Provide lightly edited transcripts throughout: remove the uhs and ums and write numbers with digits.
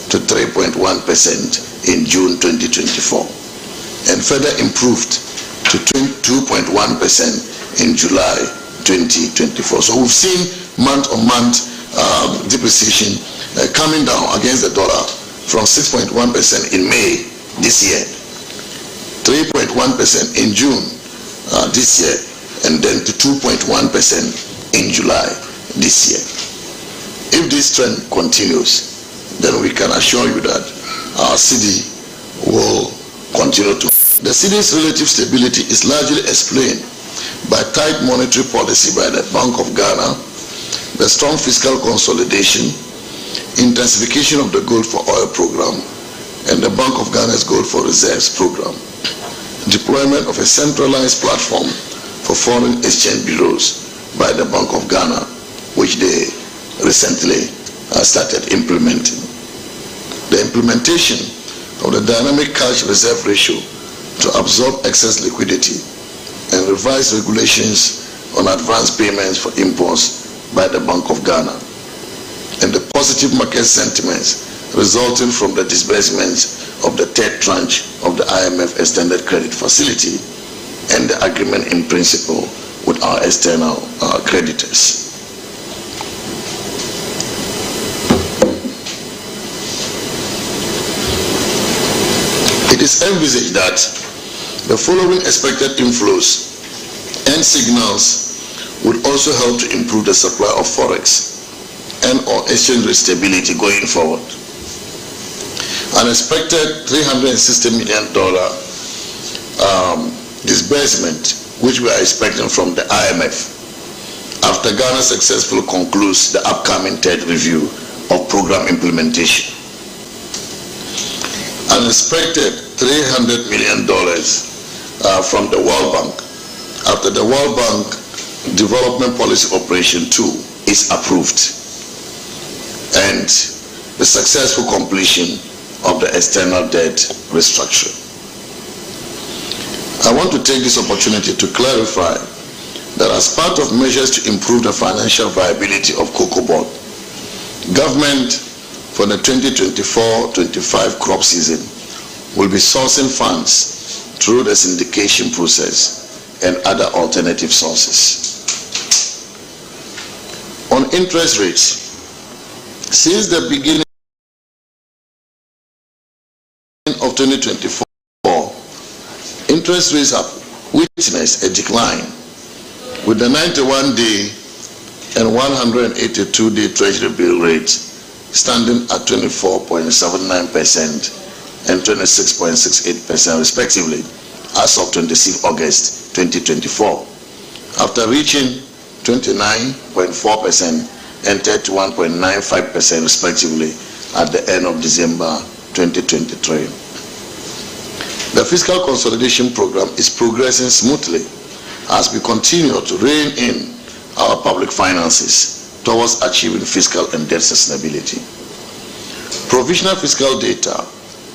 to 3.1% in June 2024 and further improved to 2.1% in July 2024. So we've seen month-on-month depreciation coming down against the dollar from 6.1% in May this year, 3.1% in June this year, and then to 2.1% in July this year. If this trend continues, then we can assure you that our cedi will continue to. The cedi's relative stability is largely explained by tight monetary policy by the Bank of Ghana, the strong fiscal consolidation, intensification of the Gold for Oil program, and the Bank of Ghana's Gold for Reserves program, deployment of a centralized platform for foreign exchange bureaus by the Bank of Ghana, which they recently started implementing. The implementation of the dynamic cash reserve ratio to absorb excess liquidity and revised regulations on advance payments for imports by the Bank of Ghana, and the positive market sentiments resulting from the disbursements of the third tranche of the IMF extended credit facility and the agreement in principle with our external creditors. It is envisaged that the following expected inflows and signals would also help to improve the supply of forex and or exchange rate stability going forward. An expected $360 million disbursement, which we are expecting from the IMF after Ghana successfully concludes the upcoming third review of program implementation. An expected $300 million from the World Bank after the World Bank Development Policy Operation 2 is approved and the successful completion of the external debt restructuring. I want to take this opportunity to clarify that as part of measures to improve the financial viability of Cocoa Board, government for the 2024-25 crop season will be sourcing funds through the syndication process and other alternative sources. On interest rates, since the beginning of 2024, interest rates have witnessed a decline, with the 91-day and 182-day Treasury bill rates standing at 24.79% and 26.68% respectively as of 26 August 2024, after reaching 29.4% and 31.95% respectively at the end of December 2023. The fiscal consolidation program is progressing smoothly as we continue to rein in our public finances towards achieving fiscal and debt sustainability. Provisional fiscal data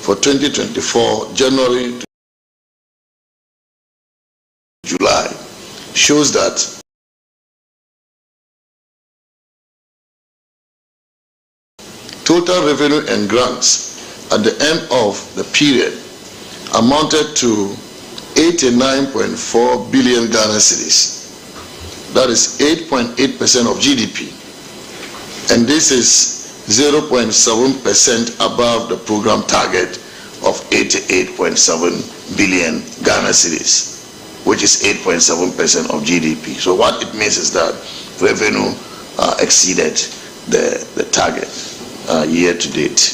for 2024 January to July shows that total revenue and grants at the end of the period amounted to 89.4 billion Ghana cedis. That is 8.8% of GDP. And this is 0.7% above the program target of 88.7 billion Ghana cedis, which is 8.7% of GDP. So what it means is that revenue exceeded the target year to date.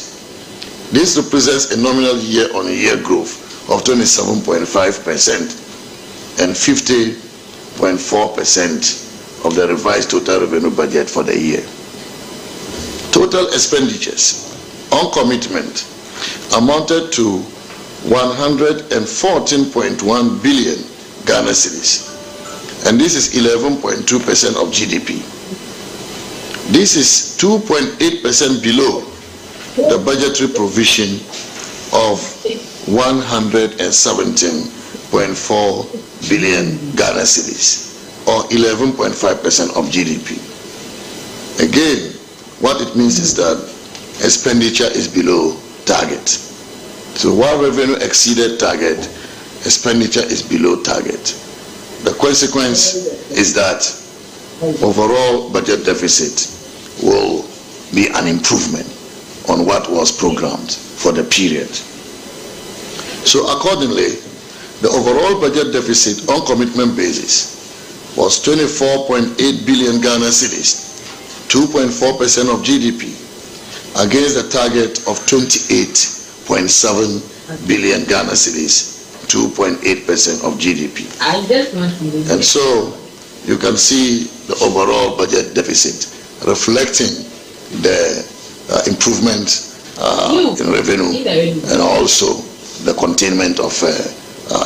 This represents a nominal year-on-year growth of 27.5% and 50.4% of the revised total revenue budget for the year. Total expenditures on commitment amounted to 114.1 billion Ghana cedis, and this is 11.2% of GDP. This is 2.8% below the budgetary provision of 117.4 billion Ghana cedis, or 11.5% of GDP. Again, what it means is that expenditure is below target. So while revenue exceeded target, expenditure is below target. The consequence is that overall budget deficit will be an improvement on what was programmed for the period. So accordingly, the overall budget deficit on commitment basis was 24.8 billion Ghana cedis, 2.4% of GDP, against the target of 28.7 billion Ghana cedis, 2.8% of GDP. And so you can see the overall budget deficit reflecting the improvement in revenue and also the containment of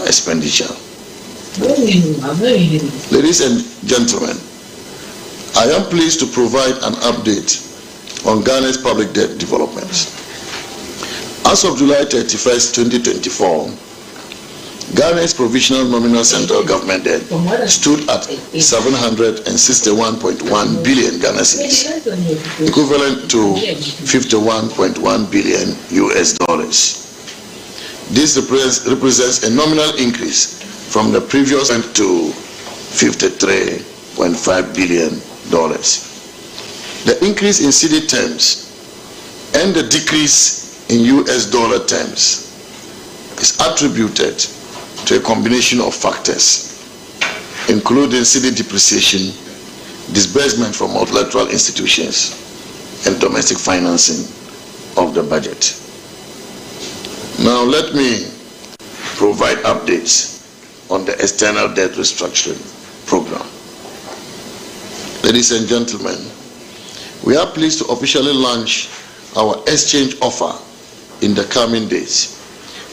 expenditure. Ladies and gentlemen, I am pleased to provide an update on Ghana's public debt developments. As of July 31st, 2024, Ghana's provisional nominal central government debt stood at 761.1 billion Ghana cedis, equivalent to 51.1 billion US dollars. This represents a nominal increase from the previous to $53.5 billion. The increase in cedi terms and the decrease in US dollar terms is attributed to a combination of factors, including cedi depreciation, disbursement from multilateral institutions, and domestic financing of the budget. Now let me provide updates on the external debt restructuring program. Ladies and gentlemen, we are pleased to officially launch our exchange offer in the coming days,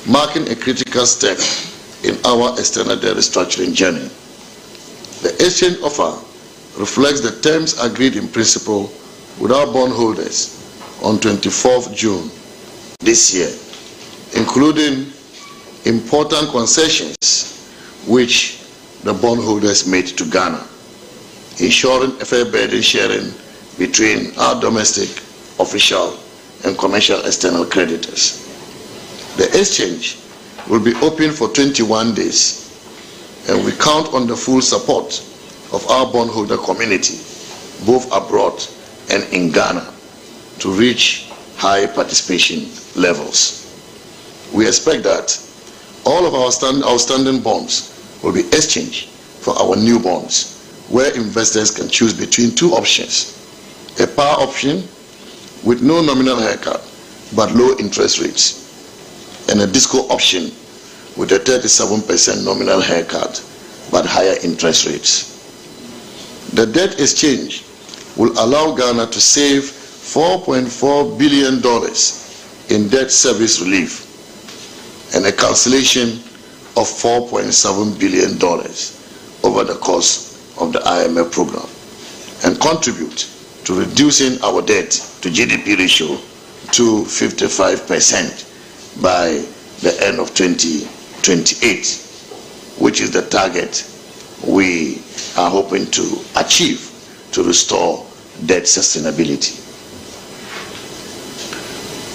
marking a critical step in our external debt restructuring journey. The exchange offer reflects the terms agreed in principle with our bondholders on 24th June this year, including important concessions which the bondholders made to Ghana, ensuring a fair burden sharing between our domestic, official, and commercial external creditors. The exchange will be open for 21 days, and we count on the full support of our bondholder community, both abroad and in Ghana, to reach high participation levels. We expect that all of our outstanding bonds will be exchanged for our new bonds, where investors can choose between two options: a par option with no nominal haircut but low interest rates, and a disco option with a 37% nominal haircut but higher interest rates. The debt exchange will allow Ghana to save $4.4 billion in debt service relief and a cancellation of $4.7 billion over the course of the IMF program, and contribute to reducing our debt to GDP ratio to 55% by the end of 2028, which is the target we are hoping to achieve to restore debt sustainability.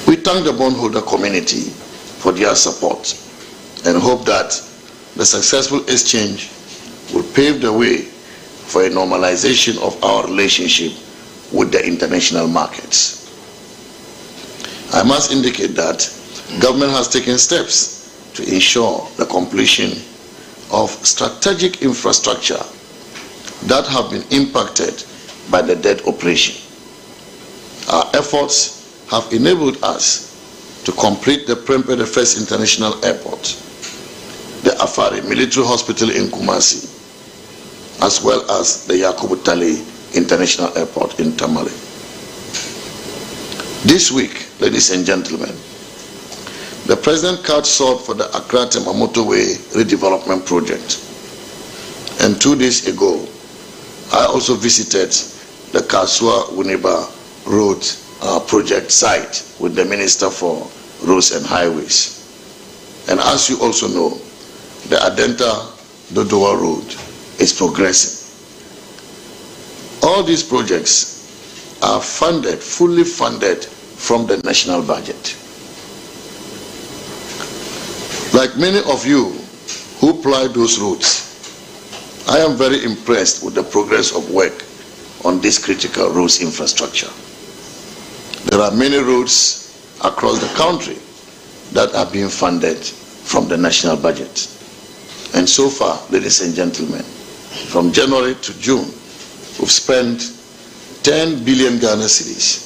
We thank the bondholder community for their support and hope that the successful exchange will pave the way for a normalization of our relationship with the international markets. I must indicate that government has taken steps to ensure the completion of strategic infrastructure that have been impacted by the debt operation. Our efforts have enabled us to complete the Prempeh the First International Airport, the Afari Military Hospital in Kumasi, as well as the Yakubu Tale International Airport in Tamale. This week, ladies and gentlemen, the President card sought for the Accra-Tema Motorway Redevelopment Project. And 2 days ago, I also visited the Kasua-Wuniba Road project site with the Minister for Roads and Highways. And as you also know, the Adenta-Dodowa Road is progressing. All these projects are funded, fully funded from the national budget. Like many of you who ply those roads, I am very impressed with the progress of work on this critical roads infrastructure. There are many roads across the country that are being funded from the national budget. And so far, ladies and gentlemen, from January to June, we've spent 10 billion Ghana cedis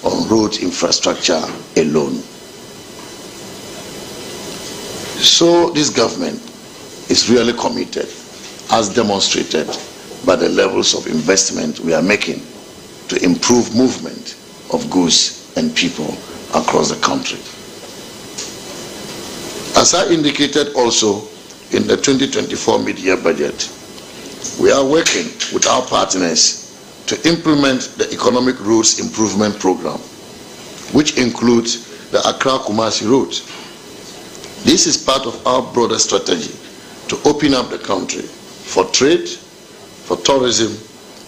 on road infrastructure alone. So this government is really committed, as demonstrated by the levels of investment we are making to improve movement of goods and people across the country. As I indicated also in the 2024 mid-year budget, we are working with our partners to implement the Economic Roads Improvement Program, which includes the Accra-Kumasi Road. This is part of our broader strategy to open up the country for trade, for tourism,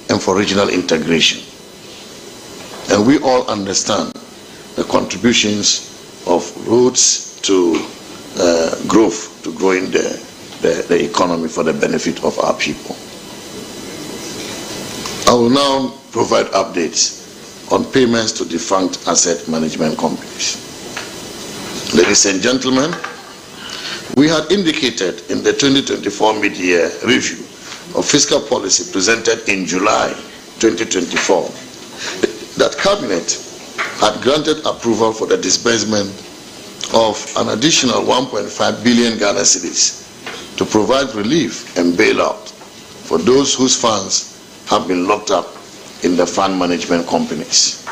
and for regional integration. And we all understand the contributions of roads to growth, to growing the economy for the benefit of our people. I will now provide updates on payments to defunct asset management companies. Ladies and gentlemen, we had indicated in the 2024 mid-year review of fiscal policy presented in July 2024 that Cabinet had granted approval for the disbursement of an additional 1.5 billion Ghana cedis to provide relief and bailout for those whose funds have been locked up in the fund management companies.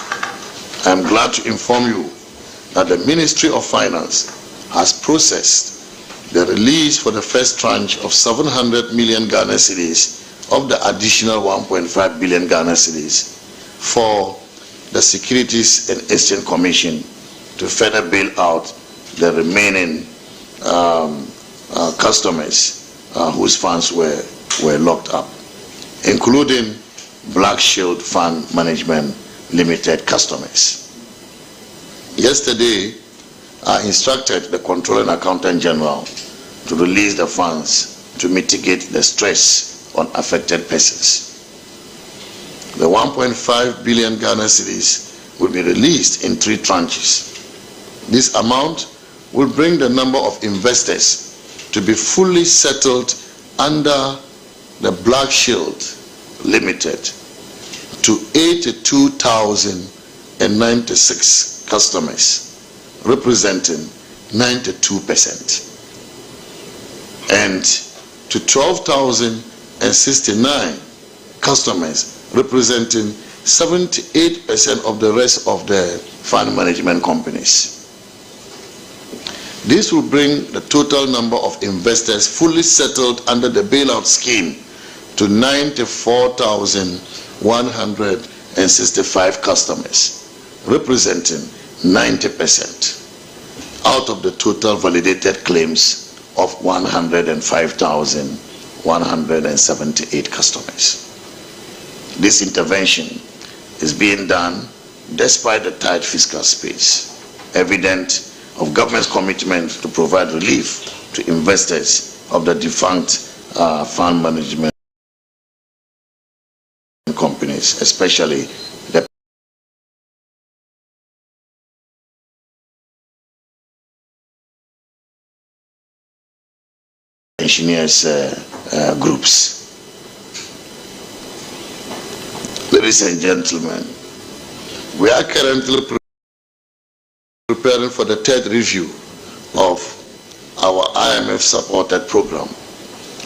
I am glad to inform you that the Ministry of Finance has processed the release for the first tranche of 700 million Ghana cedis of the additional 1.5 billion Ghana cedis for the Securities and Exchange Commission to further bail out the remaining customers whose funds were locked up, including Black Shield Fund Management Limited customers. Yesterday, I instructed the Controller and Accountant General to release the funds to mitigate the stress on affected persons. The 1.5 billion Ghana cedis will be released in 3 tranches. This amount will bring the number of investors to be fully settled under the Black Shield Limited to 82,096 customers, representing 92%, and to 12,069 customers, representing 78% of the rest of the fund management companies. This will bring the total number of investors fully settled under the bailout scheme to 94,165 customers, representing 90% out of the total validated claims of 105,178 customers. This intervention is being done despite the tight fiscal space, evident of government's commitment to provide relief to investors of the defunct fund management companies, especially the pensioners groups. Ladies and gentlemen, we are currently preparing for the 3rd review of our IMF-supported program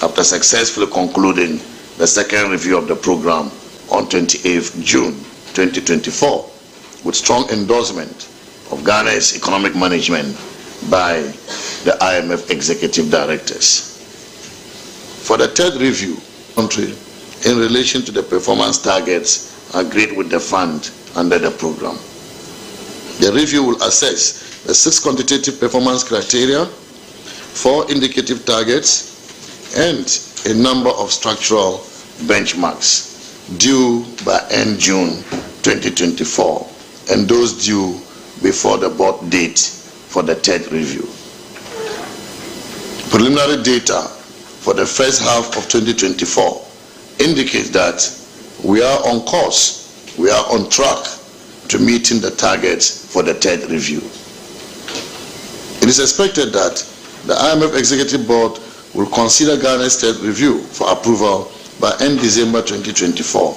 after successfully concluding the 2nd review of the program on 28th June 2024 with strong endorsement of Ghana's economic management by the IMF executive directors. For the 3rd review, country in relation to the performance targets agreed with the fund under the program. The review will assess the 6 quantitative performance criteria, 4 indicative targets, and a number of structural benchmarks due by end June 2024, and those due before the board date for the third review. Preliminary data for the first half of 2024 indicates that we are on course, we are on track to meeting the targets for the third review. It is expected that the IMF Executive Board will consider Ghana's third review for approval by end December 2024,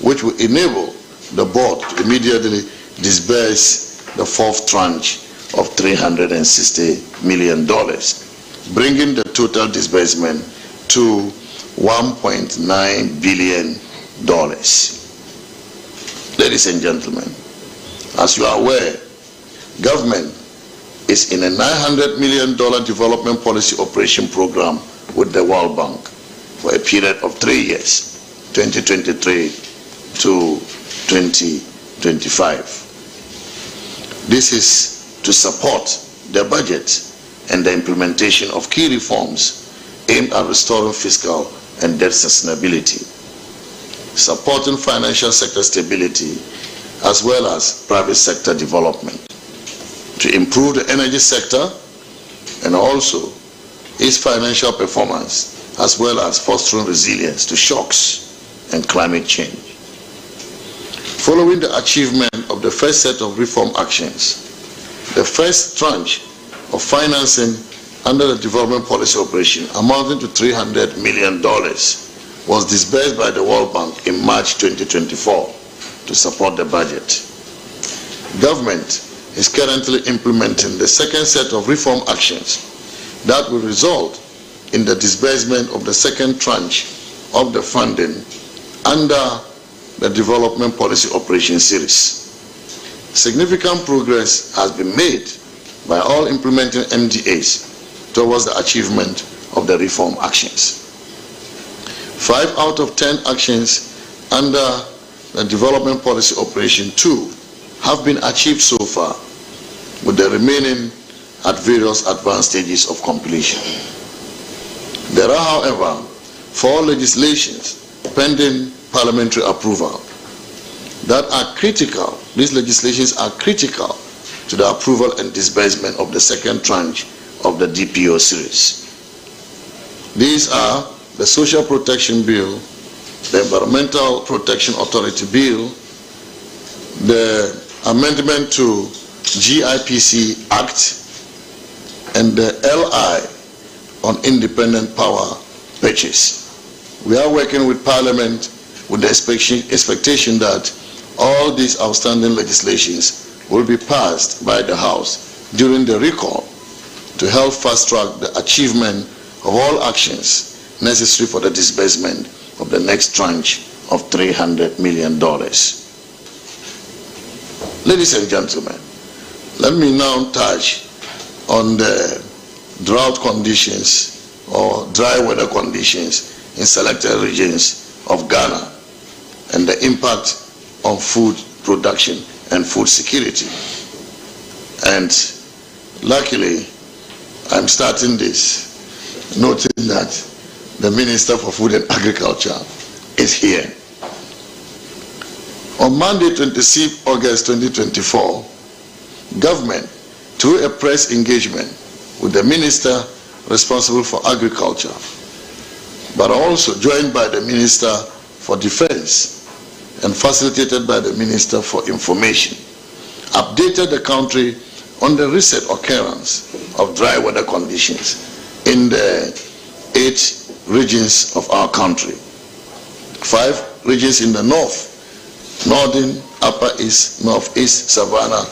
which will enable the board to immediately disburse the fourth tranche of $360 million, bringing the total disbursement to $1.9 billion. Ladies and gentlemen, as you are aware, government is in a $900 million development policy operation program with the World Bank for a period of 3 years, 2023 to 2025. This is to support the budget and the implementation of key reforms aimed at restoring fiscal and debt sustainability, supporting financial sector stability, as well as private sector development, to improve the energy sector and also its financial performance, as well as fostering resilience to shocks and climate change. Following the achievement of the first set of reform actions, the first tranche of financing under the development policy operation amounting to $300 million was disbursed by the World Bank in March 2024 to support the budget. Government is currently implementing the second set of reform actions that will result in the disbursement of the second tranche of the funding under the Development Policy Operation Series. Significant progress has been made by all implementing MDAs towards the achievement of the reform actions. 5 out of 10 actions under the Development Policy Operation 2 have been achieved so far, with the remaining at various advanced stages of completion. There are, however, 4 legislations pending parliamentary approval that are critical. These legislations are critical to the approval and disbursement of the second tranche of the DPO series. These are the Social Protection Bill, the Environmental Protection Authority Bill, the amendment to GIPC Act, and the LI on independent power purchase. We are working with Parliament with the expectation that all these outstanding legislations will be passed by the House during the recall to help fast-track the achievement of all actions necessary for the disbursement of the next tranche of $300 million. Ladies and gentlemen, let me now touch on the drought conditions or dry weather conditions in selected regions of Ghana and the impact on food production and food security. And luckily, I'm starting this noting that the Minister for Food and Agriculture is here. On Monday, 26 August 2024, government, through a press engagement with the Minister responsible for Agriculture, but also joined by the Minister for Defense and facilitated by the Minister for Information, updated the country on the recent occurrence of dry weather conditions in the 8 regions of our country. 5 regions in the north, northern, upper east, northeast, savannah,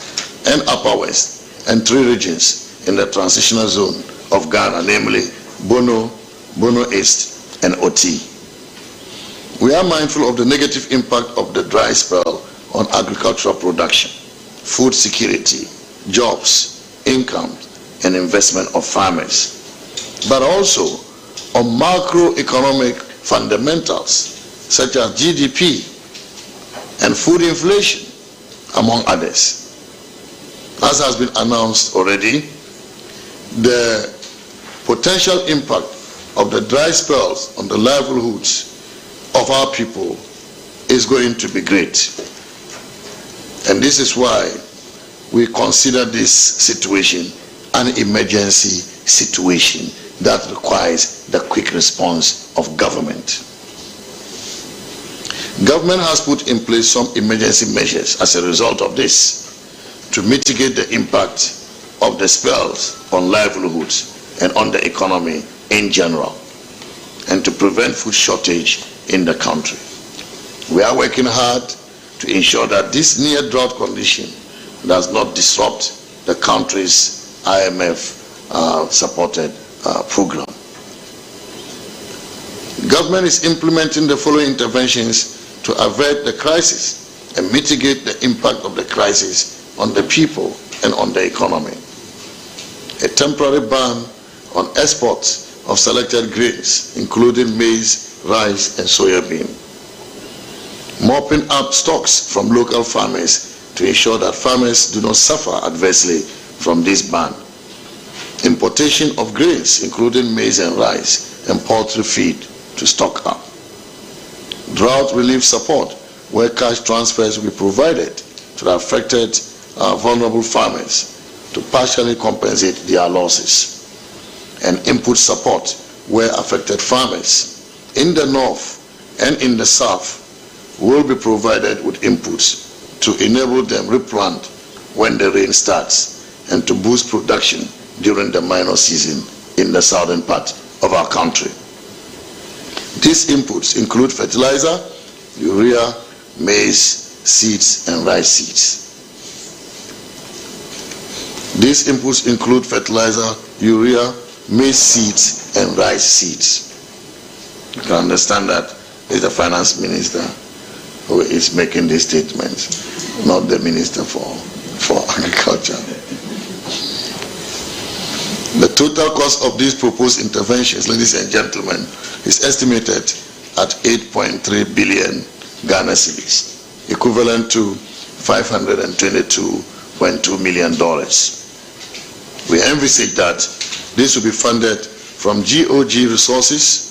and upper west, and 3 regions in the transitional zone of Ghana, namely Bono, Bono East, and Oti. We are mindful of the negative impact of the dry spell on agricultural production, food security, jobs, income, and investment of farmers, but also on macroeconomic fundamentals such as GDP and food inflation, among others. As has been announced already, the potential impact of the dry spells on the livelihoods of our people is going to be great. And this is why we consider this situation an emergency situation that requires the quick response of government. Government has put in place some emergency measures as a result of this to mitigate the impact of the spells on livelihoods and on the economy in general, and to prevent food shortage in the country. We are working hard to ensure that this near drought condition does not disrupt the country's IMF supported program. Government is implementing the following interventions to avert the crisis and mitigate the impact of the crisis on the people and on the economy. A temporary ban on exports of selected grains, including maize, rice, and soya bean. Mopping up stocks from local farmers to ensure that farmers do not suffer adversely from this ban. Importation of grains, including maize and rice, and poultry feed to stock up. Drought relief support, where cash transfers will be provided to the affected vulnerable farmers to partially compensate their losses. And input support, where affected farmers in the north and in the south will be provided with inputs to enable them replant when the rain starts and to boost production during the minor season in the southern part of our country. These inputs include fertilizer, urea, maize, seeds, and rice seeds. These inputs include fertilizer, urea, maize seeds, and rice seeds. You can understand that it's the finance minister who is making these statements, not the minister for agriculture. The total cost of these proposed interventions, ladies and gentlemen, is estimated at 8.3 billion Ghana cedis, equivalent to $522.2 million. We envisage that this will be funded from GOG resources,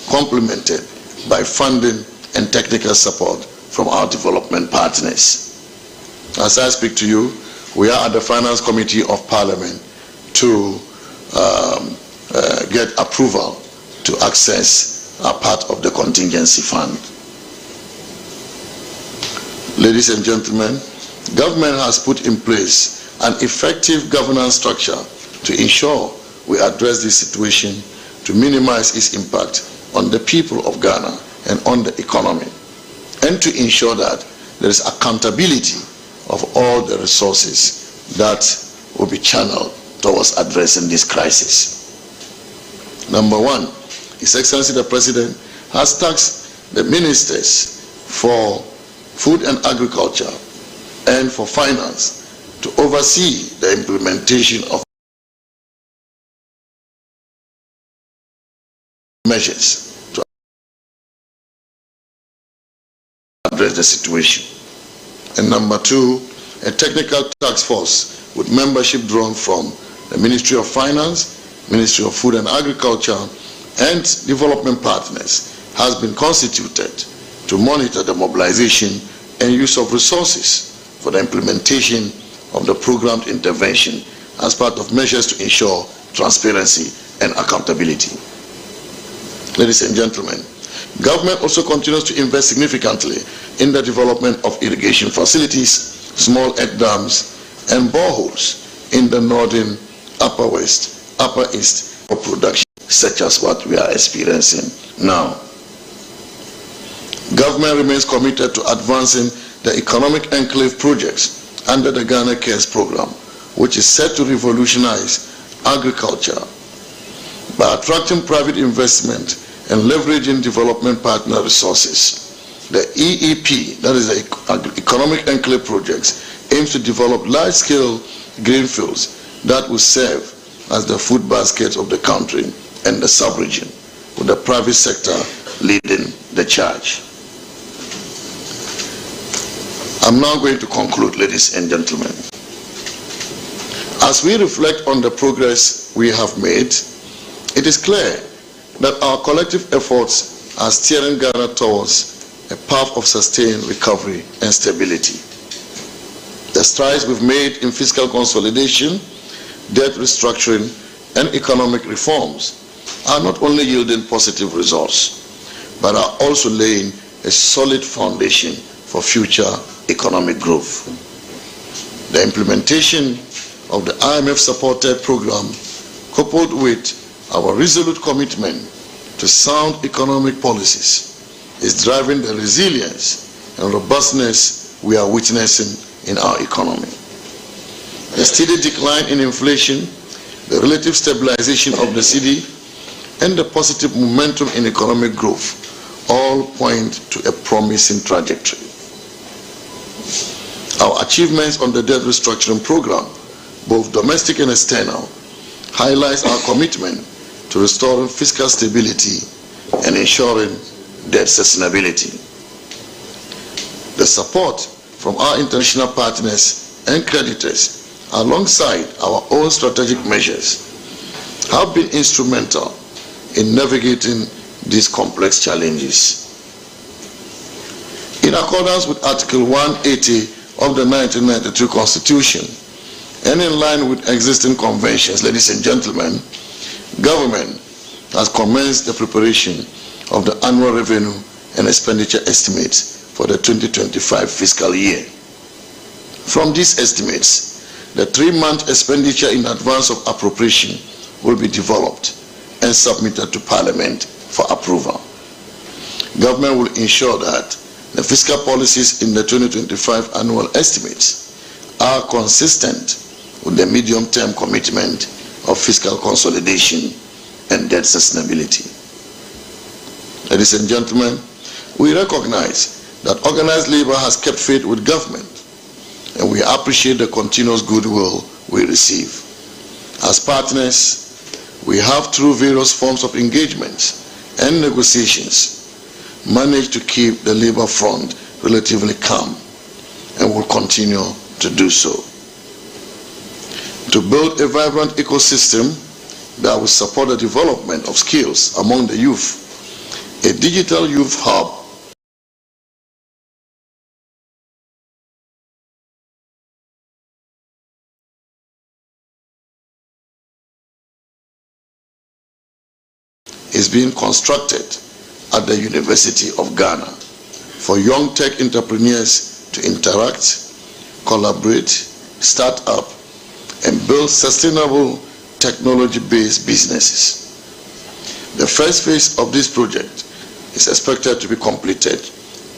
complemented by funding and technical support from our development partners. As I speak to you, we are at the Finance Committee of Parliament to get approval to access a part of the contingency fund. Ladies and gentlemen, government has put in place an effective governance structure to ensure we address this situation to minimize its impact on the people of Ghana and on the economy, and to ensure that there is accountability of all the resources that will be channeled towards addressing this crisis. Number one, His Excellency the President has tasked the ministers for food and agriculture and for finance to oversee the implementation of measures to address the situation. And number two, a technical task force with membership drawn from the Ministry of Finance, Ministry of Food and Agriculture, and development partners has been constituted to monitor the mobilization and use of resources for the implementation of the programmed intervention as part of measures to ensure transparency and accountability. Ladies and gentlemen, government also continues to invest significantly in the development of irrigation facilities, small egg dams, and boreholes in the northern, upper west, upper east for production, such as what we are experiencing now. Government remains committed to advancing the economic enclave projects under the Ghana Cares program, which is set to revolutionize agriculture by attracting private investment and leveraging development partner resources. The EEP, that is the Economic Enclave Projects, aims to develop large-scale grain fields that will serve as the food basket of the country and the sub-region, with the private sector leading the charge. I'm now going to conclude, ladies and gentlemen. As we reflect on the progress we have made, it is clear that our collective efforts are steering Ghana towards a path of sustained recovery and stability. The strides we've made in fiscal consolidation, debt restructuring, and economic reforms are not only yielding positive results, but are also laying a solid foundation for future economic growth. The implementation of the IMF-supported program, coupled with our resolute commitment to sound economic policies, is driving the resilience and robustness we are witnessing in our economy. The steady decline in inflation, the relative stabilization of the cedi, and the positive momentum in economic growth all point to a promising trajectory. Our achievements on the debt restructuring program, both domestic and external, highlights our commitment to restoring fiscal stability and ensuring debt sustainability. The support from our international partners and creditors, alongside our own strategic measures, have been instrumental in navigating these complex challenges. In accordance with Article 180 of the 1992 Constitution, and in line with existing conventions, ladies and gentlemen, government has commenced the preparation of the annual revenue and expenditure estimates for the 2025 fiscal year. From these estimates, the 3-month expenditure in advance of appropriation will be developed and submitted to Parliament for approval. Government will ensure that the fiscal policies in the 2025 annual estimates are consistent with the medium-term commitment of fiscal consolidation and debt sustainability. Ladies and gentlemen, we recognize that organized labor has kept faith with government, and we appreciate the continuous goodwill we receive. As partners, we have, through various forms of engagements and negotiations, managed to keep the labor front relatively calm and will continue to do so. To build a vibrant ecosystem that will support the development of skills among the youth, a digital youth hub is being constructed at the University of Ghana for young tech entrepreneurs to interact, collaborate, start up, and build sustainable technology-based businesses. The first phase of this project is expected to be completed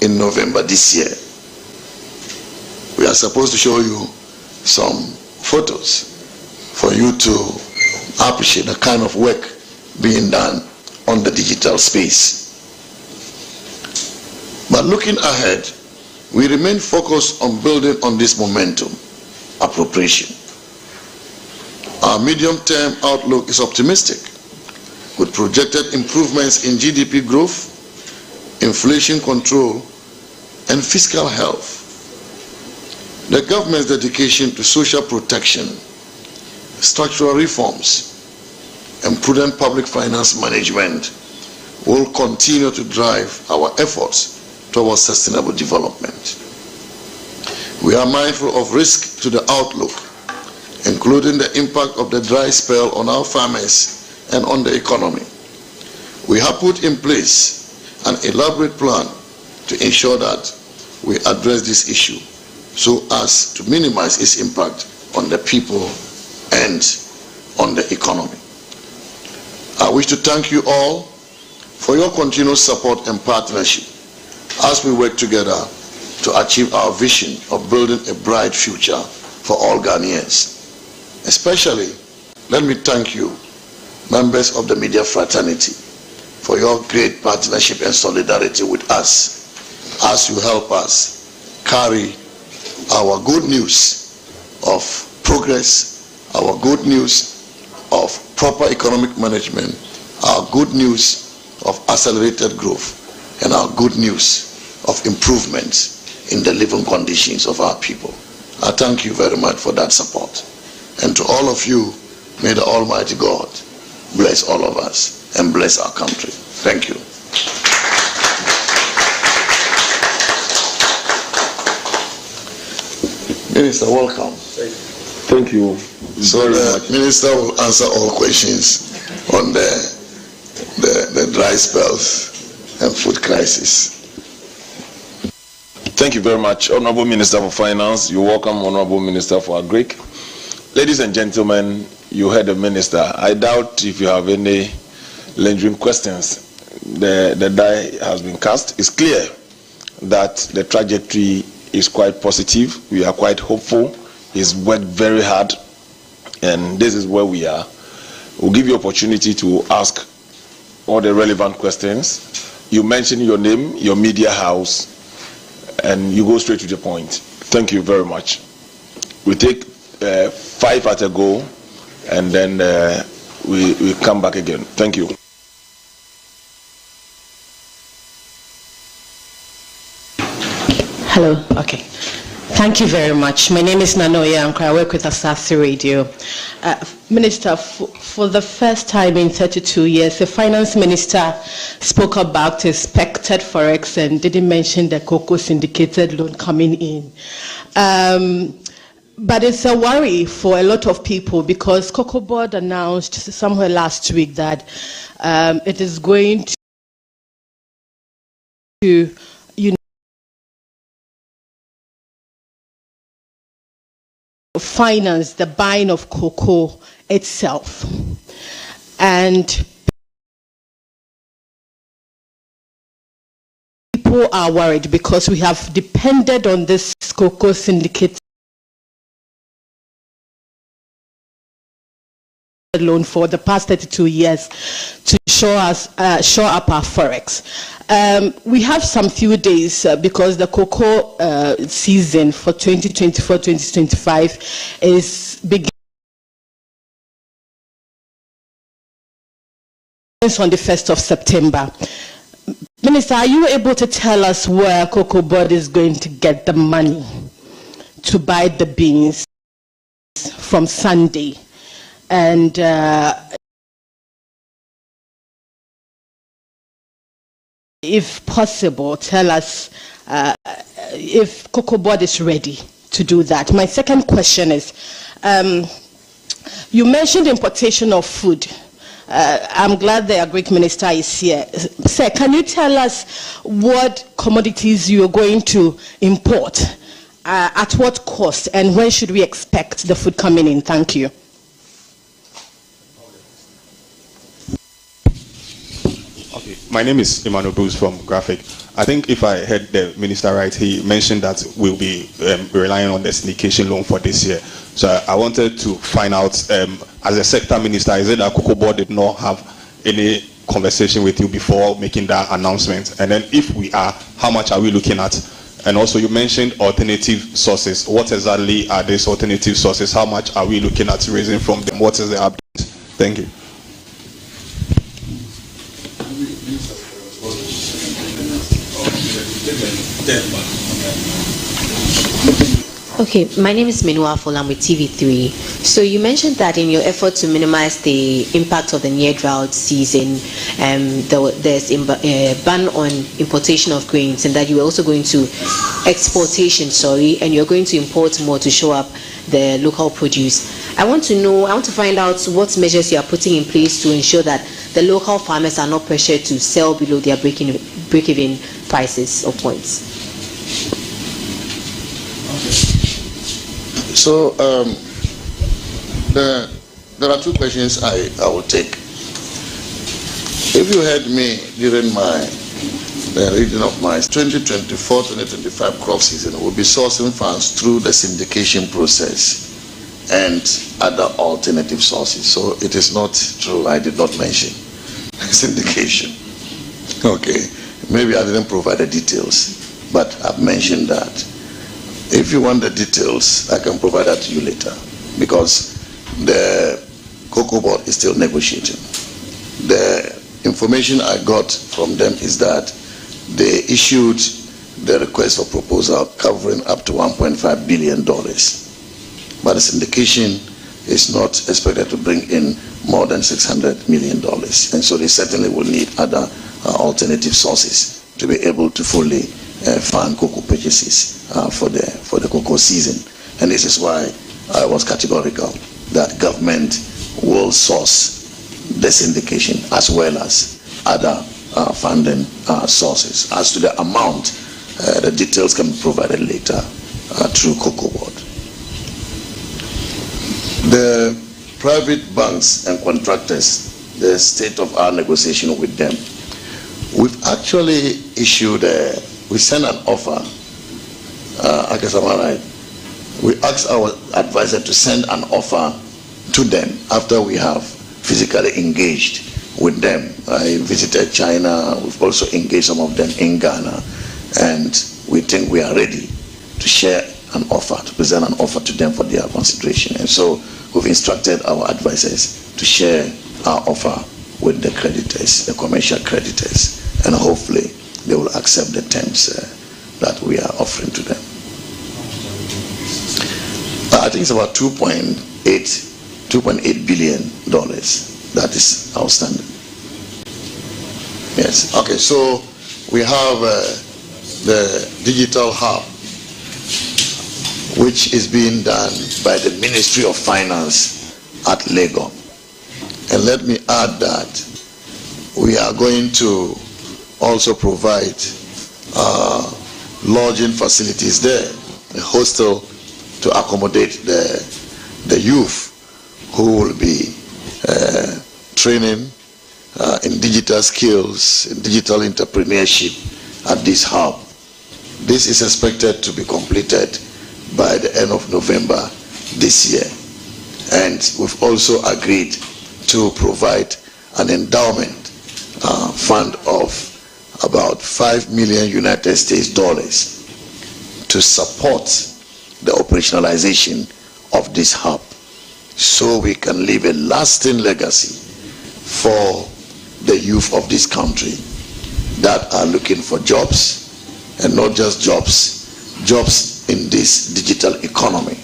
in November this year. We are supposed to show you some photos for you to appreciate the kind of work being done on the digital space. But looking ahead, we remain focused on building on this momentum, appropriation. Our medium-term outlook is optimistic, with projected improvements in GDP growth, inflation control, and fiscal health. The government's dedication to social protection, structural reforms, and prudent public finance management will continue to drive our efforts towards sustainable development. We are mindful of risk to the outlook, including the impact of the dry spell on our farmers and on the economy. We have put in place an elaborate plan to ensure that we address this issue so as to minimize its impact on the people and on the economy. I wish to thank you all for your continuous support and partnership as we work together to achieve our vision of building a bright future for all Ghanaians. Especially, let me thank you, members of the media fraternity, for your great partnership and solidarity with us as you help us carry our good news of progress, our good news of proper economic management, our good news of accelerated growth, and our good news of improvements in the living conditions of our people. I thank you very much for that support. And to all of you, may the Almighty God bless all of us and bless our country. Thank you. Minister, welcome. Thank you. So the minister will answer all questions on the dry spells and food crisis. Thank you very much, Honorable Minister for Finance. You're welcome, Honorable Minister for Agric. Ladies and gentlemen, you heard the minister. I doubt if you have any lingering questions. The die has been cast. It's clear that the trajectory is quite positive. We are quite hopeful. He's worked very hard, and this is where we are. We'll give you opportunity to ask all the relevant questions. You mention your name, your media house, and you go straight to the point. Thank you very much. We take 5 at a go, and then we come back again. Thank you. Hello. Okay. Thank you very much. My name is Nanoya Ankra. I work with Asasi Radio. Minister, for the first time in 32 years, the finance minister spoke about expected forex and didn't mention the cocoa syndicated loan coming in. But it's a worry for a lot of people because Cocoa Board announced somewhere last week that it is going to finance the buying of cocoa itself. And people are worried because we have depended on this cocoa syndicate loan for the past 32 years to shore up our forex. We have some few days because the cocoa season for 2024-2025 is beginning on the 1st of September. Minister, are you able to tell us where Cocoa Board is going to get the money to buy the beans from Sunday? And if possible, tell us if Cocoa Board is ready to do that. My second question is, you mentioned importation of food. I'm glad the Agric Minister is here. Sir, can you tell us what commodities you are going to import, at what cost, and when should we expect the food coming in? Thank you. My name is Emmanuel Bruce from Graphic. I think if I heard the minister right, he mentioned that we'll be relying on the syndication loan for this year. So I wanted to find out, as a sector minister, is it that Cocoa Board did not have any conversation with you before making that announcement? And then if we are, how much are we looking at? And also you mentioned alternative sources. What exactly are these alternative sources? How much are we looking at raising from them? What is the update? Thank you. Okay, my name is Menua Afola. I'm with TV3. So you mentioned that in your effort to minimize the impact of the near drought season, there's a ban on importation of grains, and that you are also going to and you're going to import more to show up the local produce. I want to find out what measures you are putting in place to ensure that the local farmers are not pressured to sell below their break-even prices or points. So there are two questions I will take. If you heard me during the reading of my 2024-2025 crop season, we'll be sourcing funds through the syndication process and other alternative sources. So it is not true, I did not mention syndication. Okay, maybe I didn't provide the details, but I've mentioned that. If you want the details, I can provide that to you later, because the Cocoa Board is still negotiating. The information I got from them is that they issued the request for proposal covering up to $1.5 billion. But the syndication is not expected to bring in more than $600 million. And so they certainly will need other alternative sources to be able to fully fund cocoa purchases for the cocoa season. And this is why I was categorical that government will source the syndication as well as other funding sources. As to the amount, the details can be provided later through Cocoa Board. The private banks and contractors, the state of our negotiation with them, we've actually issued we sent an offer. I guess I'm right. We asked our advisor to send an offer to them after we have physically engaged with them. I visited China. We've also engaged some of them in Ghana, and we think we are ready to share an offer, to present an offer to them for their consideration. And so we've instructed our advisors to share our offer with the creditors, the commercial creditors, and hopefully they will accept the terms that we are offering to them. I think it's about $2.8 billion that is outstanding. Yes. Okay. So we have the digital hub, which is being done by the Ministry of Finance at Lagos. And let me add that we are going to also provide lodging facilities there, a hostel to accommodate the youth who will be training in digital skills, in digital entrepreneurship at this hub. This is expected to be completed by the end of November this year. And we've also agreed to provide an endowment fund of about $5 million United States dollars to support the operationalization of this hub, so we can leave a lasting legacy for the youth of this country that are looking for jobs, and not just jobs in this digital economy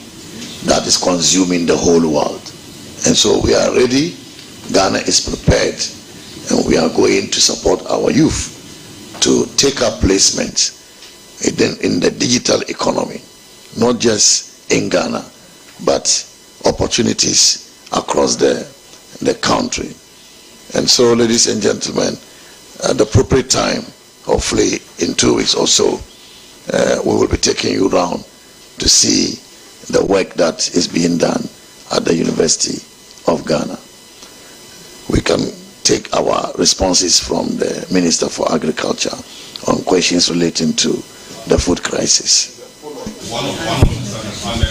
that is consuming the whole world. And so we are ready, Ghana is prepared, and we are going to support our youth to take up placements in the digital economy, not just in Ghana, but opportunities across the country. And so, ladies and gentlemen, at the appropriate time, hopefully in 2 weeks or so, we will be taking you around to see the work that is being done at the University of Ghana. We can take our responses from the Minister for Agriculture on questions relating to the food crisis. One of the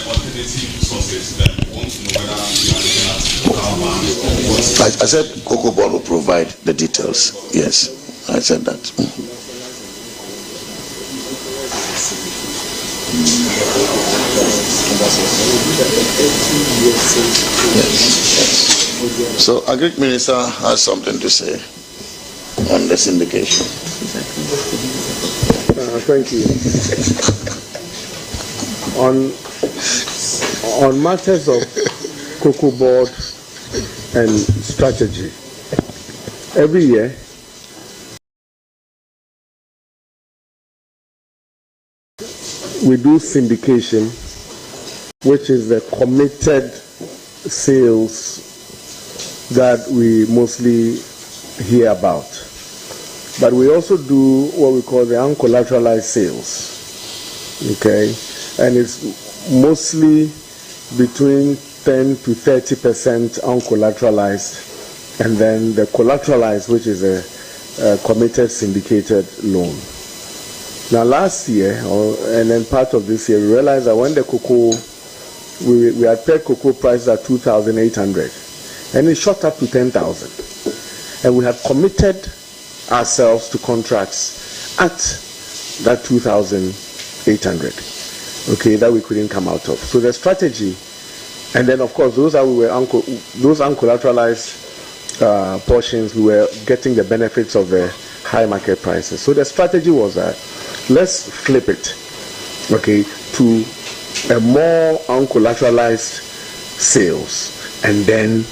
alternative sources that want to know whether you are looking at. I said Cocoa Board will provide the details. Yes, I said that. Yes. So, Agric Minister has something to say on the syndication. Thank you. On matters of Cocoa Board and strategy, every year we do syndication, which is the committed sales that we mostly hear about. But we also do what we call the uncollateralized sales. Okay? And it's mostly between 10 to 30% uncollateralized, and then the collateralized, which is a committed syndicated loan. Now last year, and then part of this year, we realized that when the cocoa, we had paid cocoa prices at 2,800, and it shot up to 10,000. And we had committed ourselves to contracts at that 2,800, okay, that we couldn't come out of. So the strategy, and then of course those uncollateralized portions, we were getting the benefits of the high market prices. So the strategy was that let's flip it, okay, to a more uncollateralized sales and then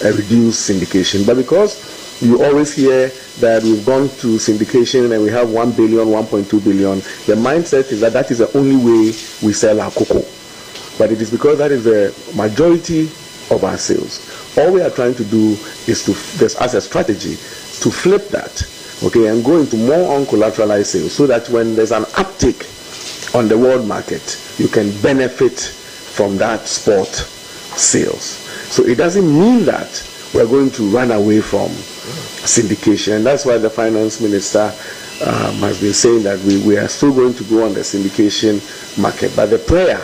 a reduced syndication. But because you always hear that we've gone to syndication and we have 1 billion, 1.2 billion, the mindset is that that is the only way we sell our cocoa. but it is because that is the majority of our sales. All we are trying to do is as a strategy, to flip that, okay, and go into more uncollateralized sales, so that when there's an uptick on the world market, you can benefit from that spot sales. So it doesn't mean that we're going to run away from syndication, and that's why the finance minister has been saying that we are still going to go on the syndication market. But the prayer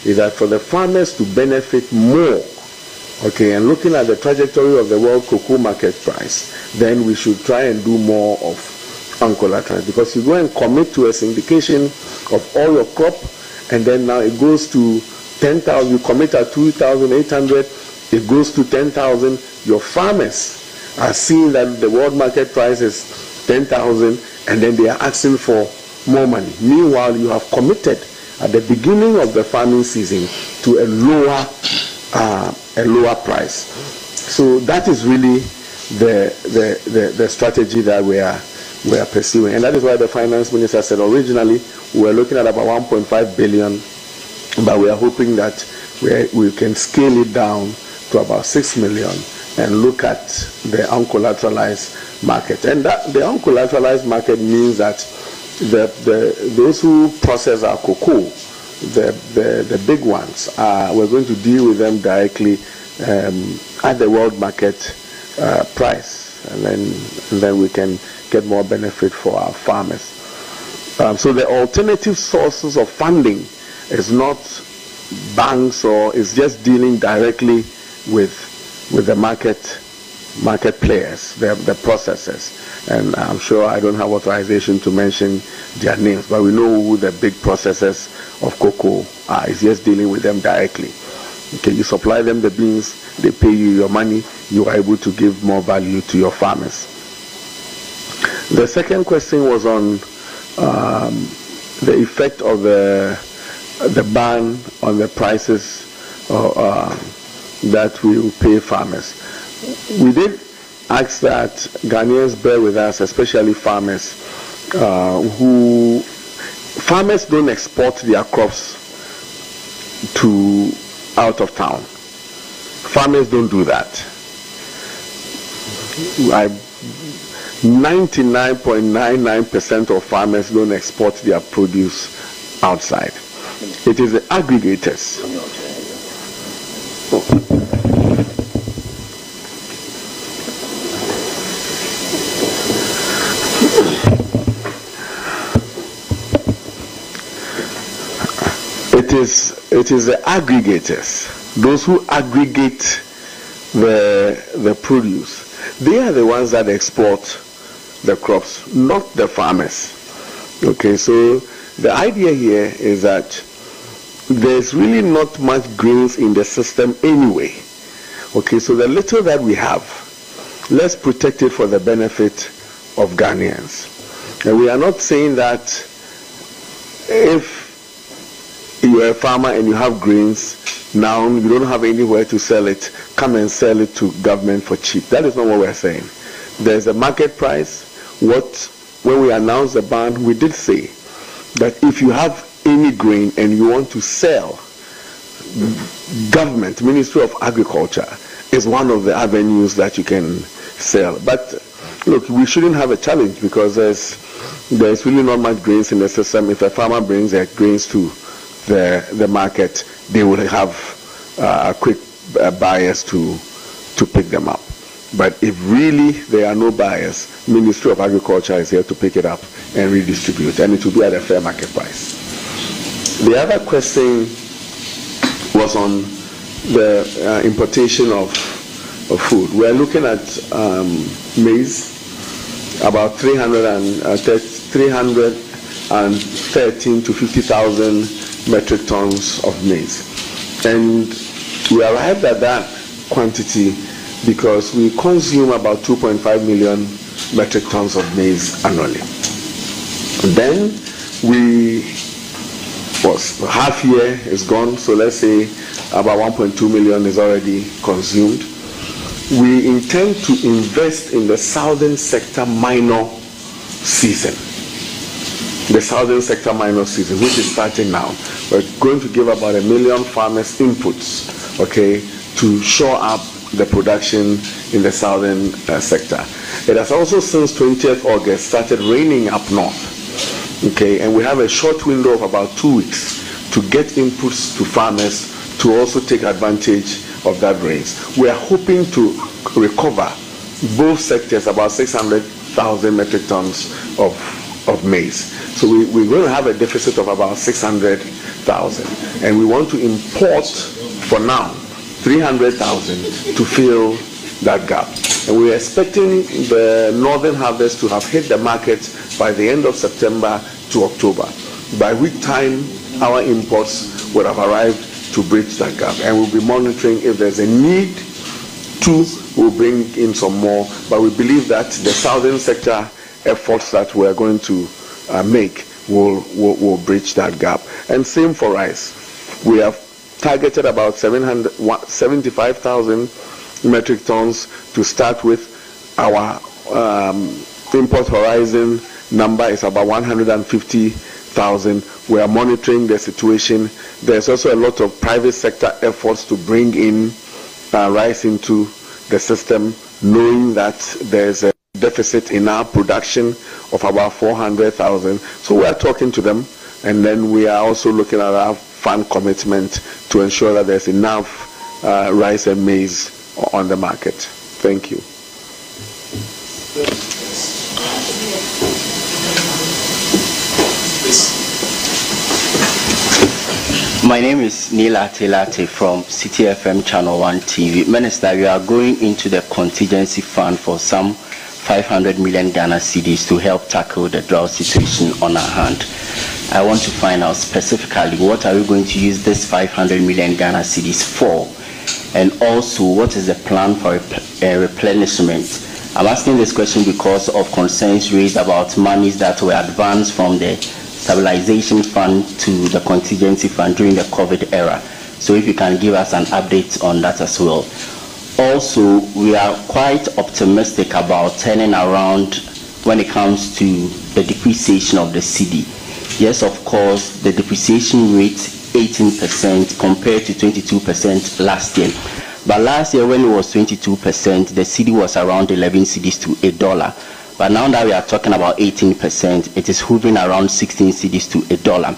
is that for the farmers to benefit more, okay, and looking at the trajectory of the world cocoa market price, then we should try and do more of uncollateralized, because you go and commit to a syndication of all your crop, and then now it goes to 10,000, you commit at 2,800, it goes to 10,000. Your farmers are seeing that the world market price is 10,000, and then they are asking for more money. Meanwhile, you have committed at the beginning of the farming season to a lower price. So that is really the strategy that we are pursuing, and that is why the finance minister said originally we were looking at about 1.5 billion, but we are hoping that we can scale it down to about 6 million and look at the uncollateralized market. And that the uncollateralized market means that those who process our cocoa, the big ones, we're going to deal with them directly at the world market price, and then we can get more benefit for our farmers. So the alternative sources of funding is not banks, or is just dealing directly with the market players, the processors. And I'm sure I don't have authorization to mention their names, but we know who the big processors of cocoa are. It's just dealing with them directly. Okay, you supply them the beans, they pay you your money, you are able to give more value to your farmers. The second question was on the effect of the ban on the prices that we will pay farmers. We did ask that Ghanaians bear with us, especially farmers farmers don't export their crops to out of town. Farmers don't do that. 99.99% of farmers don't export their produce outside. It is the aggregators. It is the aggregators, those who aggregate the produce. They are the ones that export the crops, not the farmers. Okay, so the idea here is that there's really not much grains in the system anyway. Okay, so the little that we have, let's protect it for the benefit of Ghanaians. And we are not saying that if you are a farmer and you have grains, now you don't have anywhere to sell it, come and sell it to government for cheap. That is not what we're saying. There's a market price. When we announced the ban, we did say that if you have any grain and you want to sell, government, Ministry of Agriculture, is one of the avenues that you can sell. But look, we shouldn't have a challenge, because there's really not much grains in the system. If a farmer brings their grains to the market, they will have quick buyers to pick them up. But if really there are no buyers, Ministry of Agriculture is here to pick it up and redistribute, and it will be at a fair market price. The other question was on the importation of food. We're looking at maize, about 313 to 50,000 metric tons of maize. And we arrived at that quantity because we consume about 2.5 million metric tons of maize annually. Then half year is gone, so let's say about 1.2 million is already consumed. We intend to invest in the southern sector minor season. the southern sector minor season, which is starting now. We're going to give about 1 million farmers inputs, okay, to shore up the production in the southern sector. It has also since 20th August started raining up north, okay, and we have a short window of about 2 weeks to get inputs to farmers to also take advantage of that rains. We are hoping to recover both sectors about 600,000 metric tons of maize. So we're going to have a deficit of about 600,000, and we want to import for now 300,000 to fill that gap. And we're expecting the northern harvest to have hit the market by the end of September to October, by which time our imports would have arrived to bridge that gap. And we'll be monitoring if there's a need to, we'll bring in some more. But we believe that the southern sector efforts that we're going to make will bridge that gap. And same for rice. We have targeted about 75,000 metric tons to start with. Our import horizon number is about 150,000. We are monitoring the situation. There's also a lot of private sector efforts to bring in rice into the system, knowing that there's a deficit in our production of about 400,000. So we are talking to them, and then we are also looking at our fund commitment to ensure that there's enough rice and maize on the market. Thank you. My name is Neil Atelate from City FM Channel 1 TV. Minister, we are going into the contingency fund for some 500 million Ghana cedis to help tackle the drought situation on our hand. I want to find out specifically what are we going to use this 500 million Ghana cedis for, and also what is the plan for replenishment. I'm asking this question because of concerns raised about monies that were advanced from the stabilization fund to the contingency fund during the COVID era. So if you can give us an update on that as well. Also, we are quite optimistic about turning around when it comes to the depreciation of the cedi. Yes, of course, the depreciation rate 18% compared to 22% last year. But last year when it was 22%, the cedi was around 11 cedis to $1. But now that we are talking about 18%, it is hovering around 16 cedis to $1.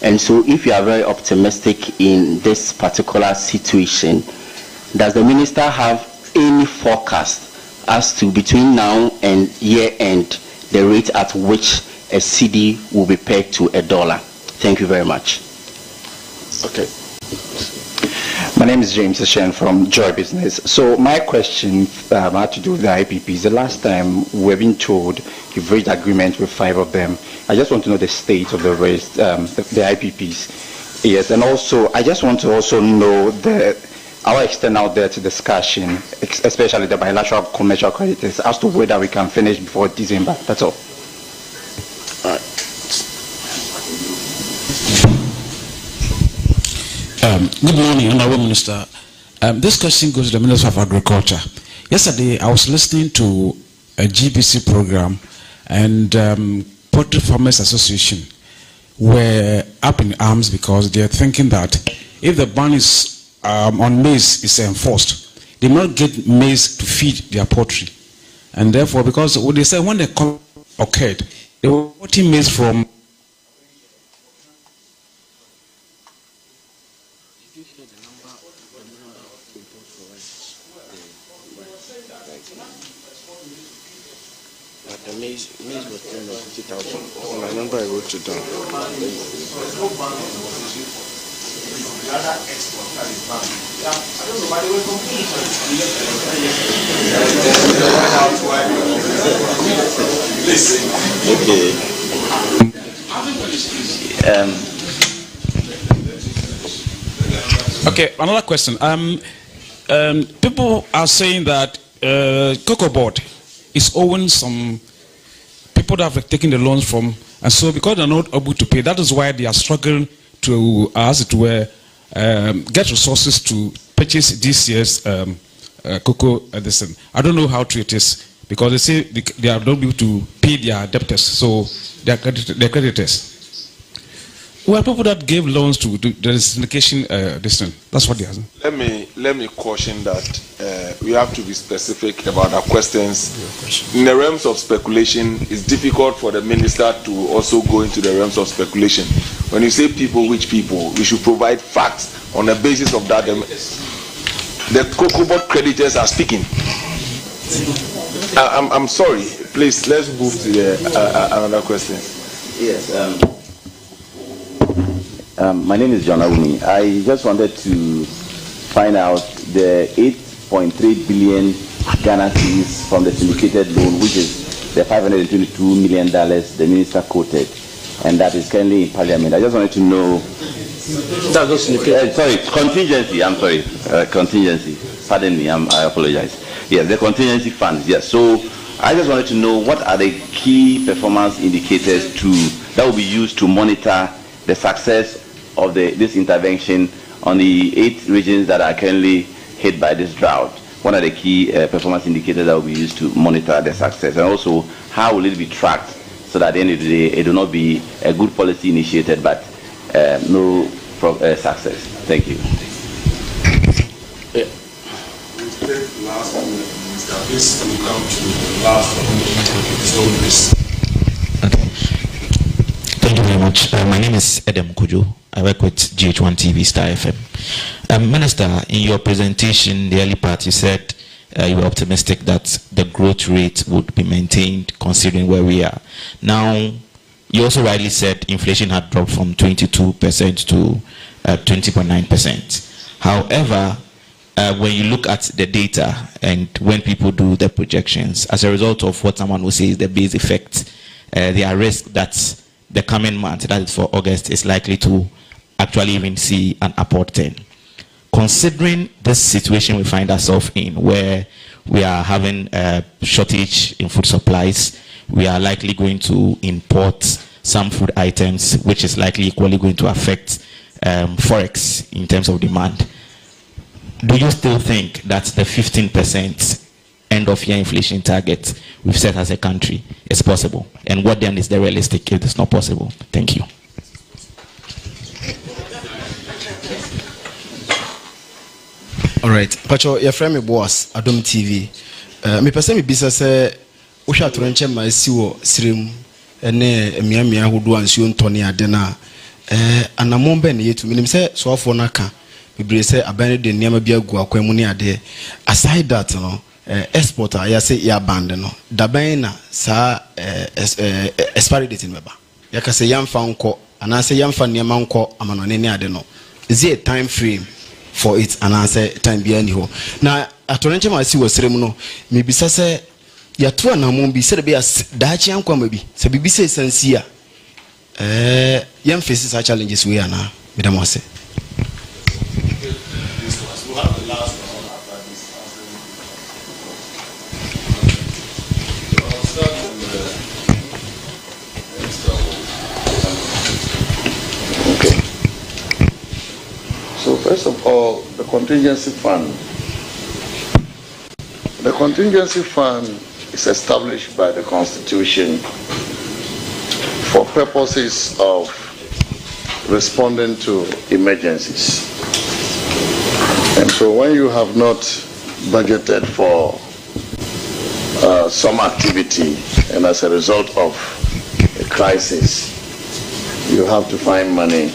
And so if you are very optimistic in this particular situation, does the minister have any forecast as to between now and year end, the rate at which a cedi will be pegged to $1? Thank you very much. Okay. My name is James Ashen from Joy Business. So my question had to do with the IPPs. The last time we've been told you've reached agreement with 5 of them. I just want to know the state of the rest, the IPPs. Yes, and also I just want to also know our external debt discussion, especially the bilateral commercial creditors, as to whether we can finish before December. That's all. All right. Good morning, Honorable Minister. This question goes to the Minister of Agriculture. Yesterday, I was listening to a GBC program, and Poultry Farmers Association were up in arms because they are thinking that if the ban is on maize is enforced, they will not get maize to feed their poultry. And therefore, because what they said when the COVID occurred, they were importing maize from the maize was 350,000. I remember I wrote it down. Okay, another question. People are saying that Cocoa Board is owing some people that have taken the loans from, and so because they're not able to pay, that is why they are struggling to, as it were, get resources to purchase this year's cocoa. I don't know how true it is, because they say they are not able to pay their debtors. So their creditors. Well, people that gave loans to the syndication distance. That's what they are. Let me caution that we have to be specific about our questions. In the realms of speculation, it's difficult for the minister to also go into the realms of speculation. When you say people, which people, we should provide facts on the basis of that. The COCOBOD creditors are speaking. I'm sorry. Please, let's move to another question. Yes. My name is John Awumi. I just wanted to find out the 8.3 billion Ghana cedis from the syndicated loan, which is the $522 million the minister quoted, and that is currently in Parliament. I just wanted to know. Sorry, contingency. I'm sorry, contingency. Pardon me. I apologize. Yes, the contingency funds. Yes. So I just wanted to know what are the key performance indicators that will be used to monitor the success of this intervention on the 8 regions that are currently hit by this drought. What are the key performance indicators that will be used to monitor the success, and also how will it be tracked so that at the end of the day it will not be a good policy initiated but no success? Thank you. Thank you very much. My name is Edem Kujo. I work with GH1 TV Star FM. Minister, in your presentation, the early part, you said you were optimistic that the growth rate would be maintained considering where we are. Now, you also rightly said inflation had dropped from 22% to 20.9%. However, when you look at the data and when people do the projections, as a result of what someone will say is the base effect, there are risks that the coming month, that is for August, is likely to actually even see an upward turn. Considering this situation we find ourselves in, where we are having a shortage in food supplies, we are likely going to import some food items, which is likely equally going to affect forex in terms of demand. Do you still think that the 15% end of year inflation target we've set as a country is possible? And what then is the realistic if it's not possible? Thank you. All right. Pacho, your friend me boss, Adom TV. Me person me bisa se usha turenche ma siwo srim ene miamia hudu ansuo ntoni ade na anamombe ne yetu minim se soafo na ka bebre se abane de niam bia gu akwam ne ade. Aside that no exporter ya se ya band no daban na sa expiry date meba ya ka se yamfa nko ana se yamfa niam nko amanone ne ade no. Is there a time frame for it and answer time behind you? Now, atorenche ma si wasrem no me bisa se ya to anamon bi se de be daachi ankwa mabi se bibi se sansia yam face such challenges we are now. Madam Wase. So first of all, the contingency fund. The contingency fund is established by the Constitution for purposes of responding to emergencies. And so when you have not budgeted for some activity and as a result of a crisis, you have to find money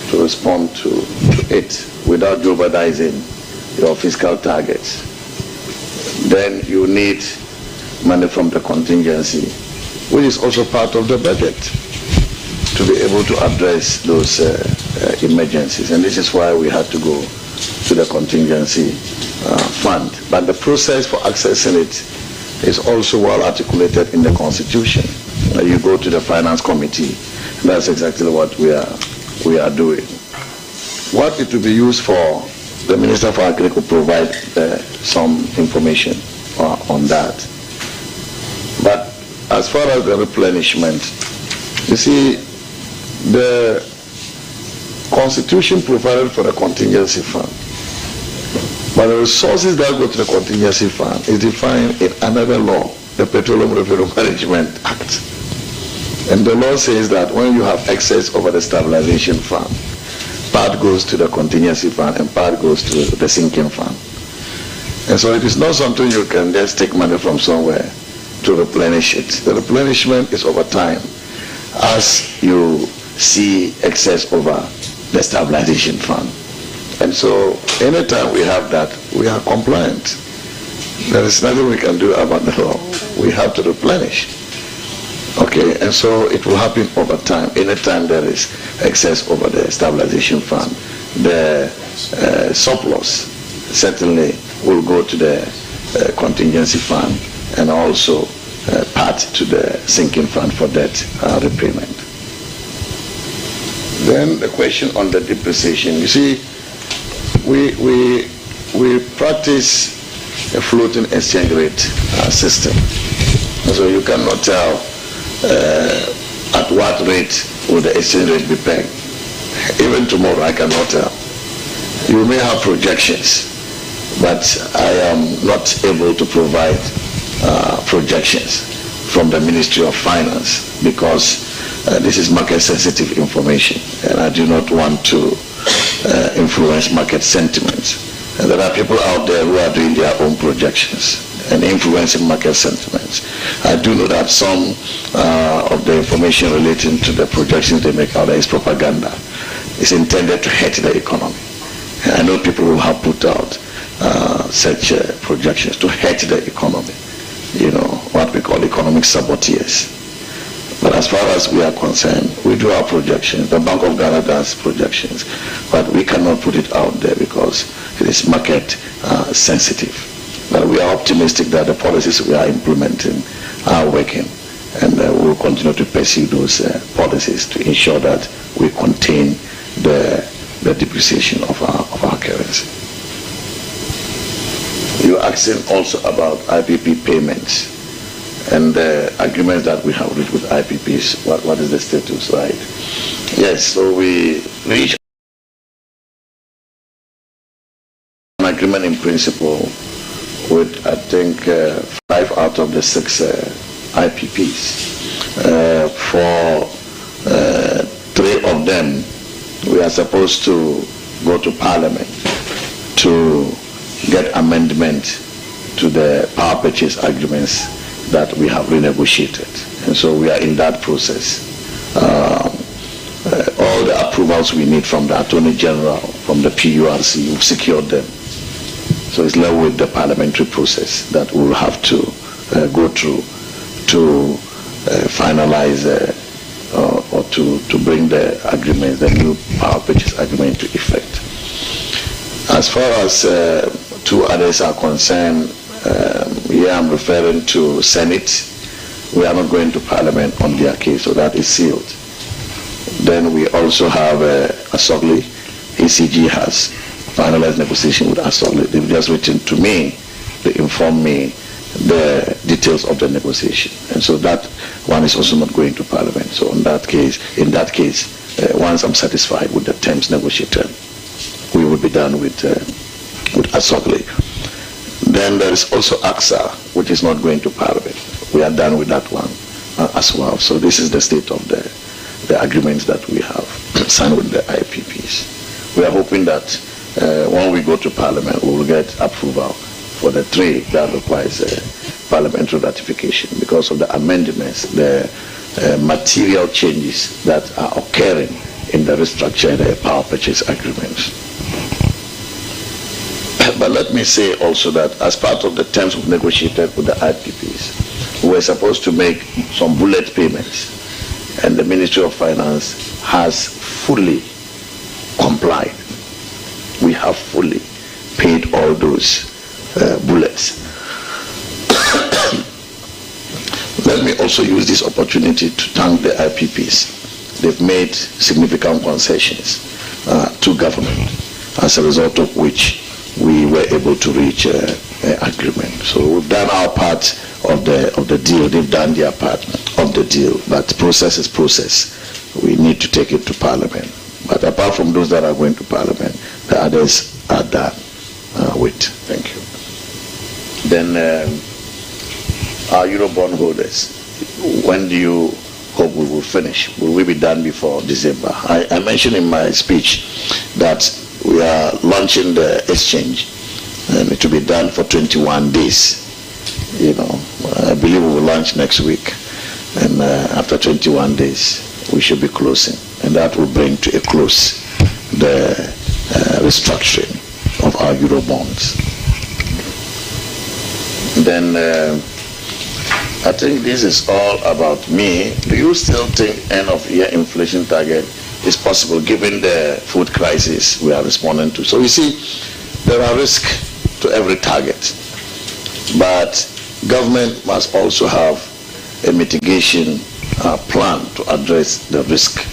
to respond to it without jeopardizing your fiscal targets. Then you need money from the contingency, which is also part of the budget, to be able to address those emergencies. And this is why we had to go to the contingency fund. But the process for accessing it is also well articulated in the Constitution. You go to the Finance Committee, and that's exactly what we are doing. What it will be used for, the Minister for Agri will provide some information on that. But as far as the replenishment, you see, the Constitution provided for the contingency fund, but the resources that go to the contingency fund is defined in another law, the Petroleum Revenue Management Act. And the law says that when you have excess over the stabilization fund, part goes to the contingency fund and part goes to the sinking fund. And so it is not something you can just take money from somewhere to replenish it. The replenishment is over time as you see excess over the stabilization fund. And so anytime we have that, we are compliant. There is nothing we can do about the law. We have to replenish. Okay, and so it will happen over time. Anytime there is excess over the stabilization fund, the surplus certainly will go to the contingency fund and also part to the sinking fund for debt repayment. Then the question on the depreciation. You see, we practice a floating exchange rate system. So you cannot tell at what rate will the exchange rate be pegged. Even tomorrow I cannot tell. You may have projections, but I am not able to provide projections from the Ministry of Finance because this is market sensitive information and I do not want to influence market sentiments. And there are people out there who are doing their own projections and influencing market sentiments. I do know that some of the information relating to the projections they make out there is propaganda. It's intended to hurt the economy. And I know people who have put out such projections to hurt the economy. You know, what we call economic saboteurs. But as far as we are concerned, we do our projections. The Bank of Ghana does projections, but we cannot put it out there because it is market sensitive. But we are optimistic that the policies we are implementing are working, and we will continue to pursue those policies to ensure that we contain the depreciation of our currency. You are asking also about IPP payments and the agreements that we have reached with IPPs. What is the status, right? Yes, so we reached an agreement in principle with, I think, 5 out of the 6 IPPs. For 3 of them, we are supposed to go to Parliament to get amendment to the power purchase agreements that we have renegotiated. And so we are in that process. All the approvals we need from the Attorney General, from the PURC, we've secured them. So it's left with the parliamentary process that we will have to go through to finalize or to bring the agreement, the new power purchase agreement to effect. As far as 2 others are concerned, here I'm referring to Senate. We are not going to Parliament on their case, so that is sealed. Then we also have Asogli. ECG has finalized negotiation with Asogli. They've just written to me, they inform me the details of the negotiation. And so that one is also not going to Parliament. So in that case, once I'm satisfied with the terms negotiated, we will be done with Asogli. Then there is also AXA, which is not going to Parliament. We are done with that one as well. So this is the state of the agreements that we have signed with the IPPs. We are hoping that when we go to Parliament, we will get approval for the 3 that requires parliamentary ratification because of the amendments, the material changes that are occurring in the restructured power purchase agreements. But let me say also that as part of the terms we've negotiated with the IPPs, we were supposed to make some bullet payments, and the Ministry of Finance has fully complied. We have fully paid all those bullets. Let me also use this opportunity to thank the IPPs. They've made significant concessions to government, as a result of which we were able to reach an agreement. So we've done our part of the deal. They've done their part of the deal. But process is process. We need to take it to Parliament. But apart from those that are going to Parliament, the others are done with. Thank you. Then our Eurobond holders, when do you hope we will finish. Will we be done before December? I mentioned in my speech that we are launching the exchange, and it will be done for 21 days. I believe we will launch next week, and after 21 days, we should be closing, and that will bring to a close the restructuring of our Euro bonds. Then I think this is all about me. Do you still think end of year inflation target is possible given the food crisis we are responding to? So you see, there are risks to every target, but government must also have a mitigation plan to address the risk.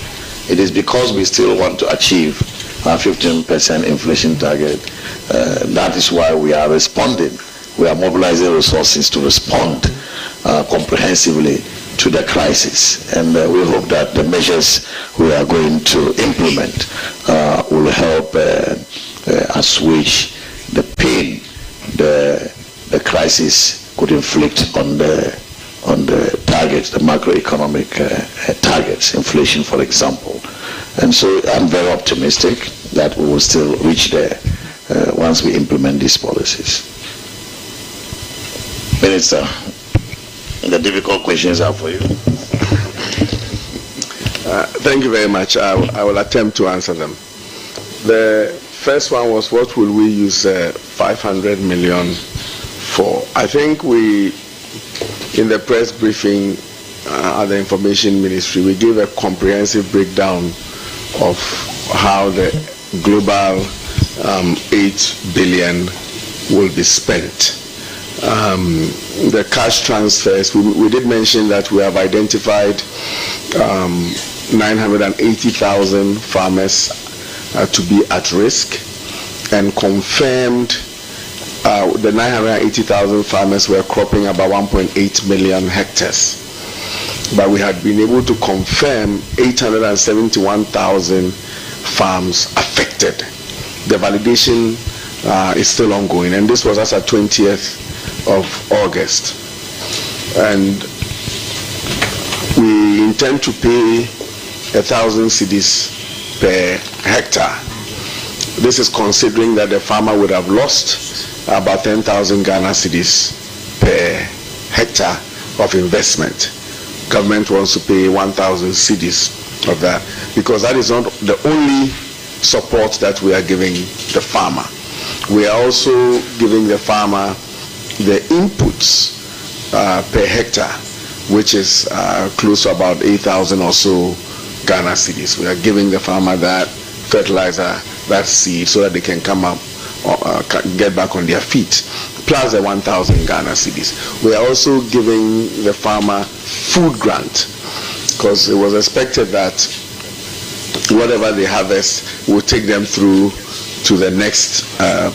It is because we still want to achieve our 15% inflation target. That is why we are responding. We are mobilizing resources to respond comprehensively to the crisis. And we hope that the measures we are going to implement will help assuage the pain the crisis could inflict on the targets, the macroeconomic targets, inflation, for example. And so I'm very optimistic that we will still reach there once we implement these policies. Minister, the difficult questions are for you. Thank you very much. I will attempt to answer them. The first one was, what will we use 500 million for? I think we, in the press briefing at the Information Ministry, we gave a comprehensive breakdown of how the global 8 billion will be spent. The cash transfers, we did mention that we have identified 980,000 farmers to be at risk, and confirmed the 980,000 farmers were cropping about 1.8 million hectares. But we had been able to confirm 871,000 farms affected. The validation is still ongoing, and this was as at 20th of August. And we intend to pay 1,000 cedis per hectare. This is considering that the farmer would have lost about 10,000 Ghana cedis per hectare of investment. Government wants to pay 1,000 cedis of that, because that is not the only support that we are giving the farmer. We are also giving the farmer the inputs per hectare, which is close to about 8,000 or so Ghana cedis. We are giving the farmer that fertilizer, that seed, so that they can come up, get back on their feet, plus the 1,000 Ghana cedis. We are also giving the farmer food grant, because it was expected that whatever they harvest will take them through to the next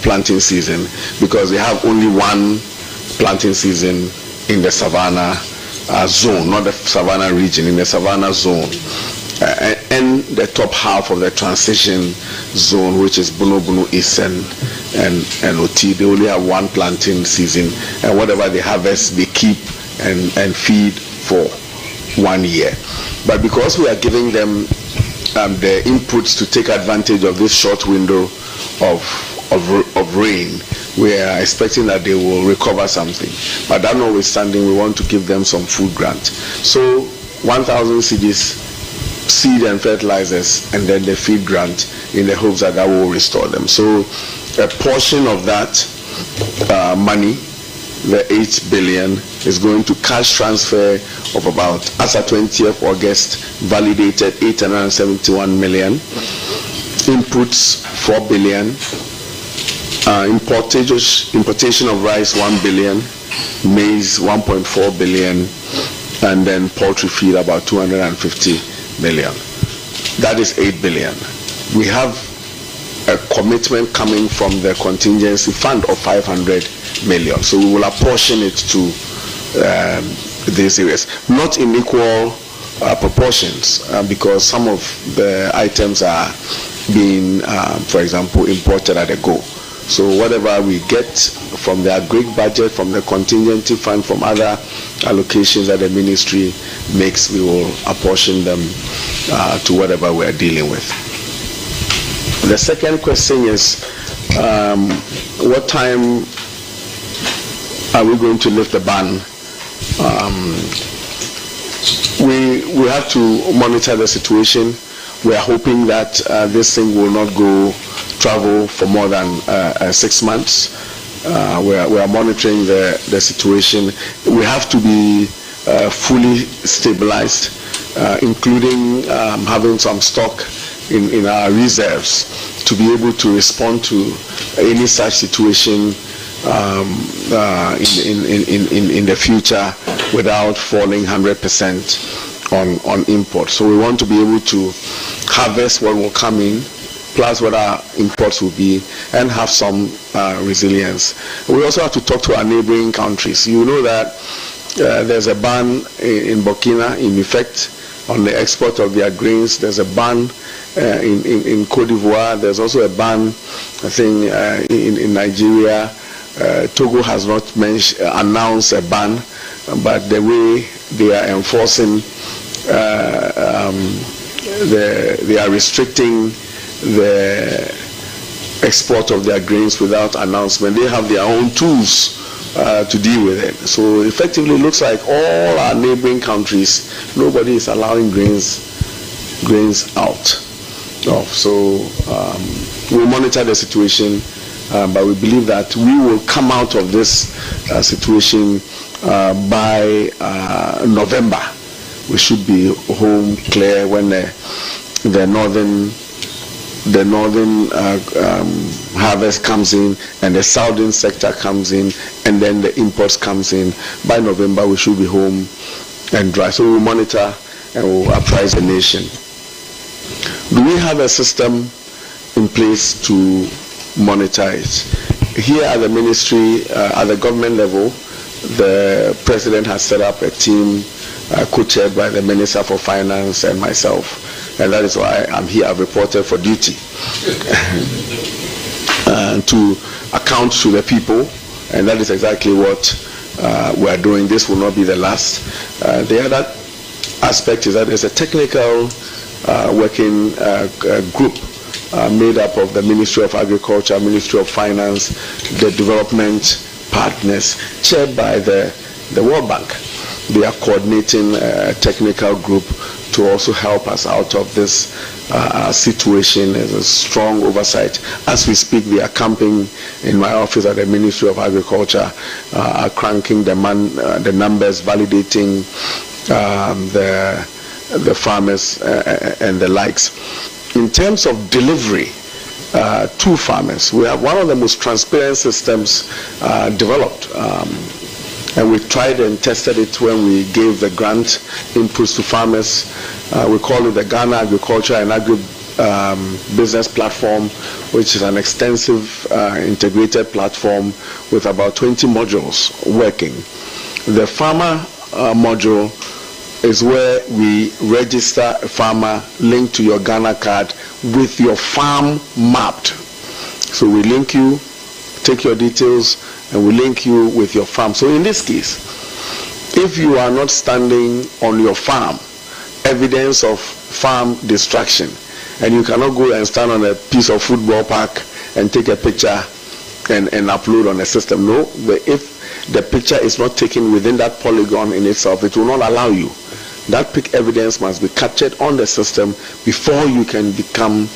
planting season, because they have only one planting season in the Savannah zone, not the Savannah region, in the Savannah zone, and the top half of the transition zone, which is Bono East and OT. They only have one planting season, and whatever they harvest, they keep and feed for 1 year. But because we are giving them the inputs to take advantage of this short window of rain, we are expecting that they will recover something. But that notwithstanding, we want to give them some food grant. So 1,000 cedis, seed and fertilizers, and then the feed grant, in the hopes that will restore them. So a portion of that money, the 8 billion, is going to cash transfer of about, as at 20th August, validated 871 million, inputs 4 billion, importation of rice 1 billion, maize 1.4 billion, and then poultry feed about 250 million. That is 8 billion. We have a commitment coming from the contingency fund of 500 million. So we will apportion it to these areas, not in equal proportions, because some of the items are being, for example, imported at a go. So whatever we get from the agri budget, from the contingency fund, from other allocations that the ministry makes, we will apportion them to whatever we are dealing with. The second question is, what time are we going to lift the ban? We have to monitor the situation. We are hoping that this thing will not travel for more than 6 months. We are monitoring the situation. We have to be fully stabilized, including having some stock in our reserves to be able to respond to any such situation in the future without falling 100% on import. So we want to be able to harvest what will come in, plus what our imports will be, and have some resilience. We also have to talk to our neighboring countries. You know that there's a ban in Burkina in effect on the export of their grains. There's a ban in Cote d'Ivoire. There's also a ban, I think, in Nigeria. Togo has not announced a ban, but the way they are enforcing, they are restricting the export of their grains without announcement. They have their own tools to deal with it. So effectively, it looks like all our neighboring countries, nobody is allowing grains out. So we'll monitor the situation, but we believe that we will come out of this situation by November. We should be home clear when the northern harvest comes in and the southern sector comes in, and then the imports comes in. By November, we should be home and dry. So we'll monitor and we'll apprise the nation. Do we have a system in place to monitor it? Here at the ministry, at the government level, the president has set up a team co-chaired by the Minister for Finance and myself. And that is why I'm here. I've reported for duty to account to the people, and that is exactly what we are doing. This will not be the last. The other aspect is that there's a technical working group made up of the Ministry of Agriculture, Ministry of Finance, the development partners, chaired by the World Bank. They are coordinating a technical group to also help us out of this situation. There's a strong oversight. As we speak, they are camping in my office at the Ministry of Agriculture, cranking the numbers, validating the farmers and the likes. In terms of delivery to farmers, we have one of the most transparent systems developed. And we tried and tested it when we gave the grant inputs to farmers. We call it the Ghana Agriculture and Agri-Business Platform, which is an extensive integrated platform with about 20 modules working. The farmer module is where we register a farmer linked to your Ghana card with your farm mapped. So we link you, take your details, and we link you with your farm. So in this case, if you are not standing on your farm, evidence of farm destruction, and you cannot go and stand on a piece of football park and take a picture and upload on the system. No, if the picture is not taken within that polygon in itself, it will not allow you. That pic evidence must be captured on the system before you can become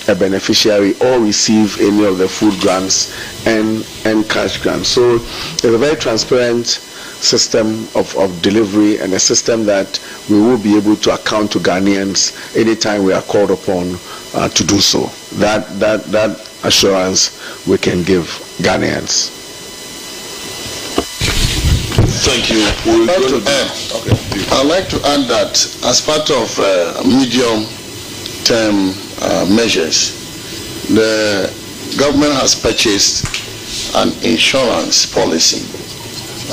a beneficiary or receive any of the food grants and cash grants. So it's a very transparent system of delivery, and a system that we will be able to account to Ghanaians anytime we are called upon to do so. That assurance we can give Ghanaians. Thank you. I'd like to add that as part of medium-term measures, the government has purchased an insurance policy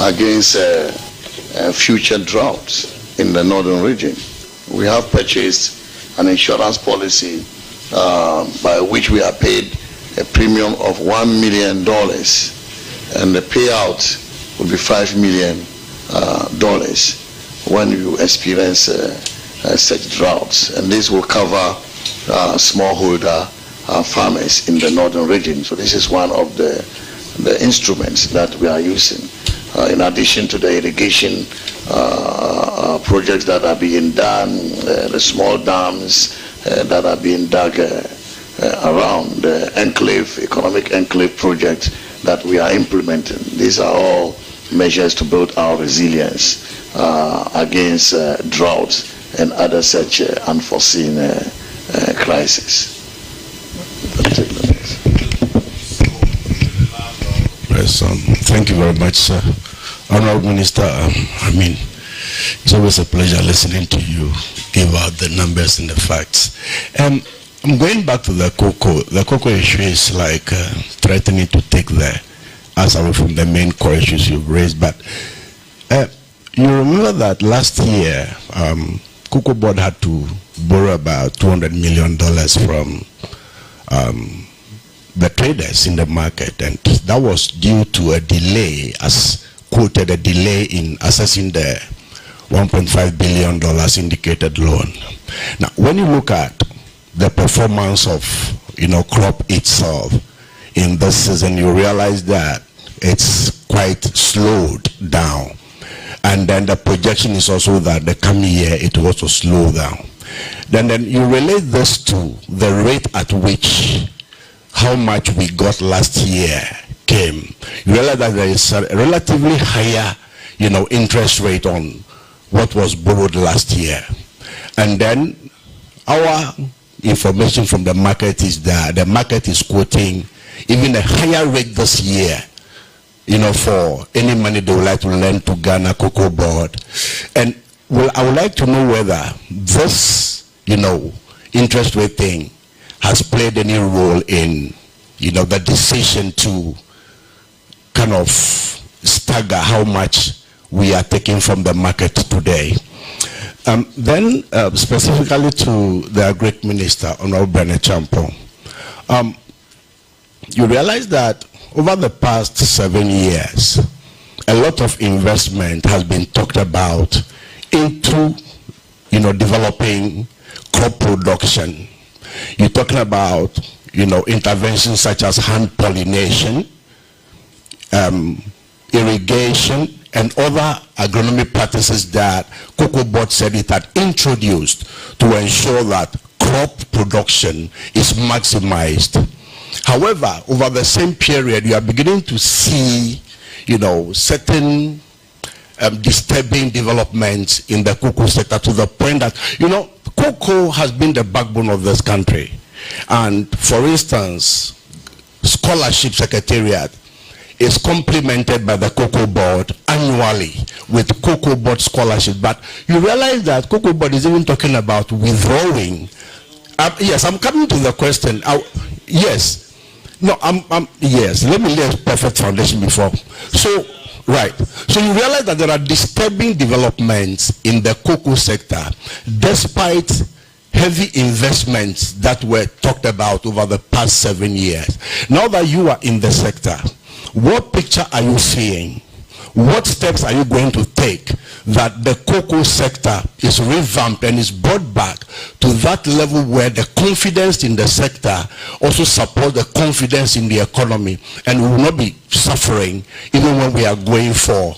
against future droughts in the northern region. We have purchased an insurance policy by which we are paid a premium of $1 million, and the payout will be $5 million when you experience such droughts. And this will cover smallholder farmers in the northern region. So this is one of the instruments that we are using, in addition to the irrigation projects that are being done, the small dams that are being dug around the enclave, economic enclave project that we are implementing. These are all measures to build our resilience against droughts and other such unforeseen crises. Yes, thank you very much, sir. Honorable Minister, it's always a pleasure listening to you give out the numbers and the facts. I'm going back to the cocoa. The cocoa issue is like threatening to take the answer away from the main core issues you've raised. But you remember that last year, Cocoa Board had to borrow about $200 million from the traders in the market, and that was due to a delay, as quoted, a delay in assessing the $1.5 billion indicated loan. Now, when you look at the performance of crop itself in this season, you realize that it's quite slowed down. And then the projection is also that the coming year it will also slow down. Then you relate this to the rate at which how much we got last year came. You realize that there is a relatively higher, interest rate on what was borrowed last year. And then our information from the market is that the market is quoting even a higher rate this year, for any money they would like to lend to Ghana Cocoa Board. And I would like to know whether this, interest rate thing has played any role in, the decision to kind of stagger how much we are taking from the market today. Then specifically to the Agric Minister, Honorable Bernard Champong, you realize that over the past 7 years, a lot of investment has been talked about into, developing crop production. You're talking about, interventions such as hand pollination, irrigation, and other agronomic practices that Cocoa Board said it had introduced to ensure that crop production is maximized. However, over the same period, you are beginning to see, certain disturbing developments in the cocoa sector, to the point that, cocoa has been the backbone of this country. And for instance, Scholarship Secretariat is complemented by the Cocoa Board annually with Cocoa Board scholarship. But you realize that Cocoa Board is even talking about withdrawing. Yes, I'm coming to the question. Yes. No, yes, let me lay a perfect foundation before. So, right. So you realize that there are disturbing developments in the cocoa sector, despite heavy investments that were talked about over the past 7 years. Now that you are in the sector, what picture are you seeing? What steps are you going to take that the cocoa sector is revamped and is brought back to that level where the confidence in the sector also supports the confidence in the economy, and we will not be suffering even when we are going for,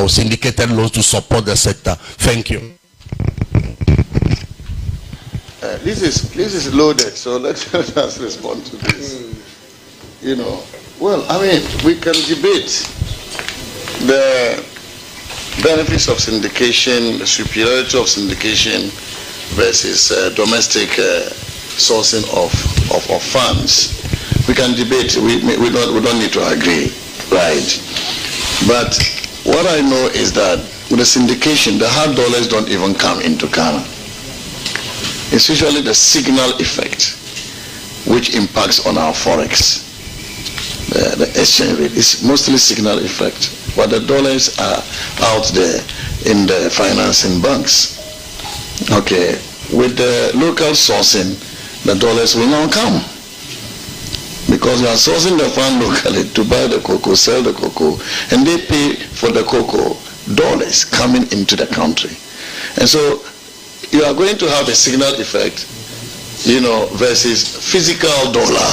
syndicated loans to support the sector? Thank you. This is loaded, so let us respond to this. Well, we can debate the benefits of syndication, the superiority of syndication versus domestic sourcing of funds. We can debate. We don't need to agree, right? But what I know is that with the syndication, the hard dollars don't even come into Ghana. It's usually the signal effect which impacts on our forex. The exchange rate is mostly signal effect, but the dollars are out there in the financing banks. Okay, with the local sourcing, the dollars will not come because you are sourcing the fund locally to buy the cocoa, sell the cocoa, and they pay for the cocoa dollars coming into the country. And so you are going to have a signal effect, versus physical dollar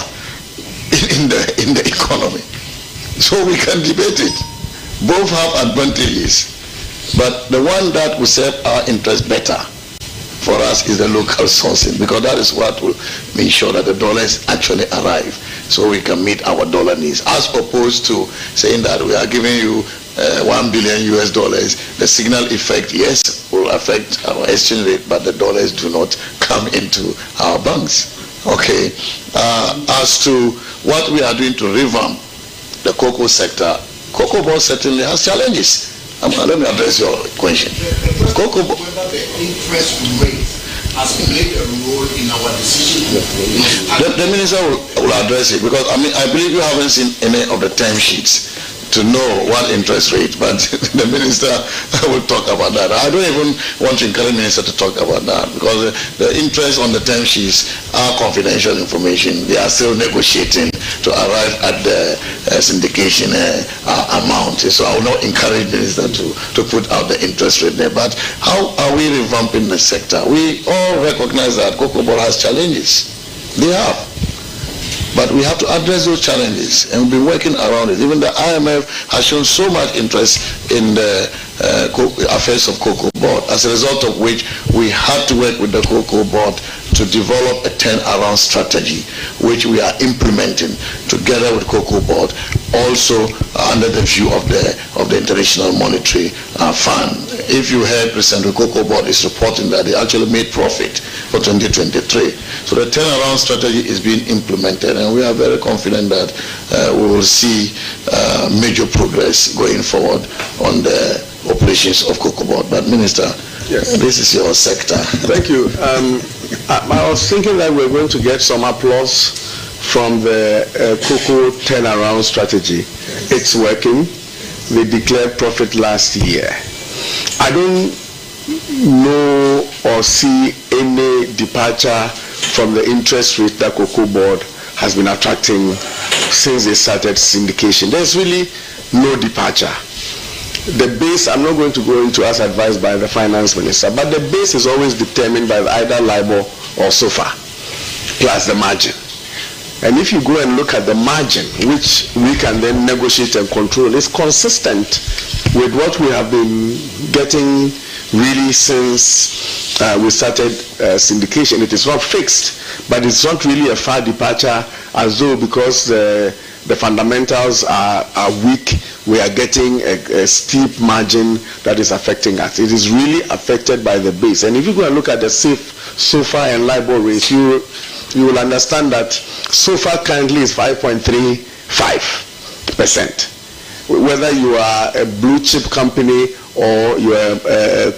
in the economy. So we can debate it. Both have advantages, but the one that will serve our interest better for us is the local sourcing, because that is what will make sure that the dollars actually arrive, so we can meet our dollar needs, as opposed to saying that we are giving you $1 billion US. The signal effect, yes, will affect our exchange rate, but the dollars do not come into our banks. Okay. As to what we are doing to revamp the cocoa sector, Cocoa Board certainly has challenges. Let me address your question. Cocoa Board, whether the interest rate has played a role in our decision. The minister will address it, because I believe you haven't seen any of the term sheets to know what interest rate, but the minister will talk about that. I don't even want to encourage the minister to talk about that, because the interest on the term sheets are confidential information. They are still negotiating to arrive at the syndication amount. So I will not encourage the minister to put out the interest rate there. But how are we revamping the sector? We all recognize that Cocoa Board has challenges. They have. But we have to address those challenges, and we'll be working around it. Even the IMF has shown so much interest in the affairs of Cocoa Board, as a result of which we had to work with the Cocoa Board to develop a turnaround strategy, which we are implementing together with Cocoa Board, also under the view of the International Monetary Fund. If you heard recently, Cocoa Board is reporting that they actually made profit for 2023. So the turnaround strategy is being implemented, and we are very confident that we will see major progress going forward on the operations of Cocoa Board. But Minister, yes, this is your sector. Thank you. I was thinking that we're going to get some applause from the cocoa turnaround strategy. It's working. They declared profit last year. I don't know or see any departure from the interest rate that Cocoa Board has been attracting since they started syndication. There's really no departure. The base, I'm not going to go into as advised by the finance minister, but the base is always determined by either LIBOR or SOFR, plus the margin. And if you go and look at the margin, which we can then negotiate and control, it's consistent with what we have been getting really since we started syndication. It is not fixed, but it's not really a far departure, as though because the fundamentals are weak, we are getting a steep margin that is affecting us. It is really affected by the base. And if you go and look at the SOFR and LIBOR rates, you will understand that SOFR currently is 5.35%. Whether you are a blue chip company or you are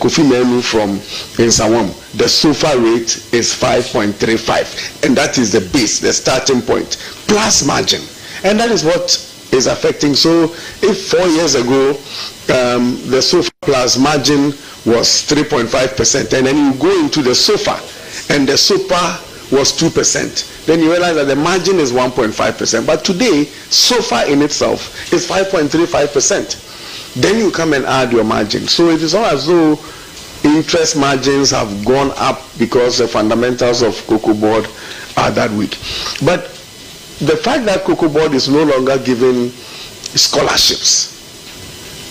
Kofi Menu from Nsawam, the SOFR rate is 5.35, and that is the base, the starting point, plus margin. And that is what is affecting. So if 4 years ago the SOFR plus margin was 3.5%, and then you go into the SOFR and the SOFR was 2%, then you realize that the margin is 1.5%. But today, SOFR in itself is 5.35%. Then you come and add your margin. So it is not as though interest margins have gone up because the fundamentals of Cocoa Board are that weak. But the fact that Cocoa Board is no longer giving scholarships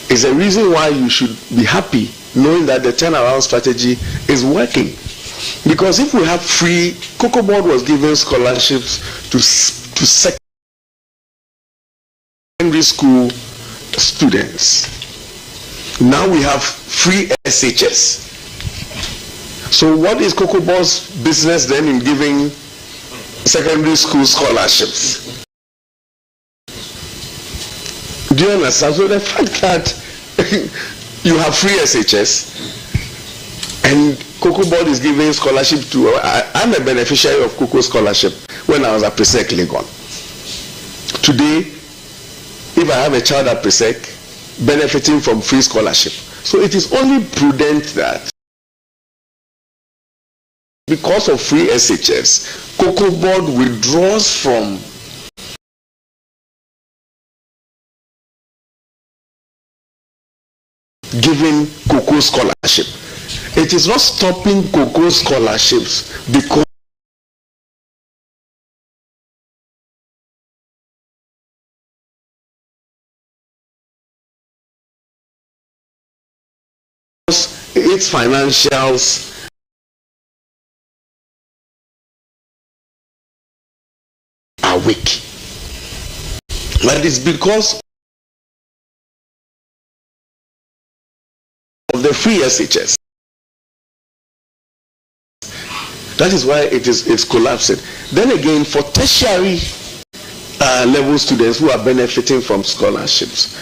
is a reason why you should be happy knowing that the turnaround strategy is working. Because if we have free, Cocoa Board was giving scholarships to secondary school students. Now we have free SHS. So what is Cocoa Board's business then in giving secondary school scholarships? Do you understand? So the fact that you have free SHS and Cocoa Board is giving scholarship to, I'm a beneficiary of Cocoa Scholarship when I was at PRESEC Legon. Today, if I have a child at PRESEC, benefiting from free scholarship. So it is only prudent that because of free SHS, Cocoa Board withdraws from giving cocoa scholarship. It is not stopping cocoa scholarships because its financials are weak. But it's because of the free SHS. That is why it's collapsing. Then again, for tertiary level students who are benefiting from scholarships,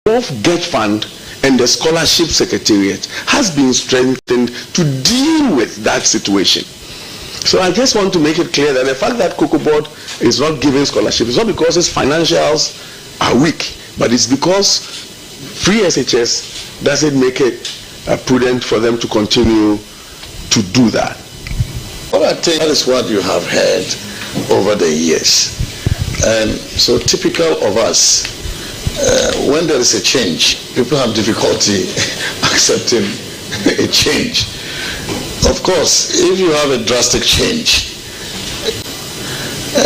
both GET Fund and the Scholarship Secretariat has been strengthened to deal with that situation. So I just want to make it clear that the fact that Cocoa Board is not giving scholarship is not because its financials are weak, but it's because free SHS doesn't make it prudent for them to continue to do that. Well, I think that is what you have heard over the years. And so typical of us, when there is a change, people have difficulty accepting a change. Of course, if you have a drastic change,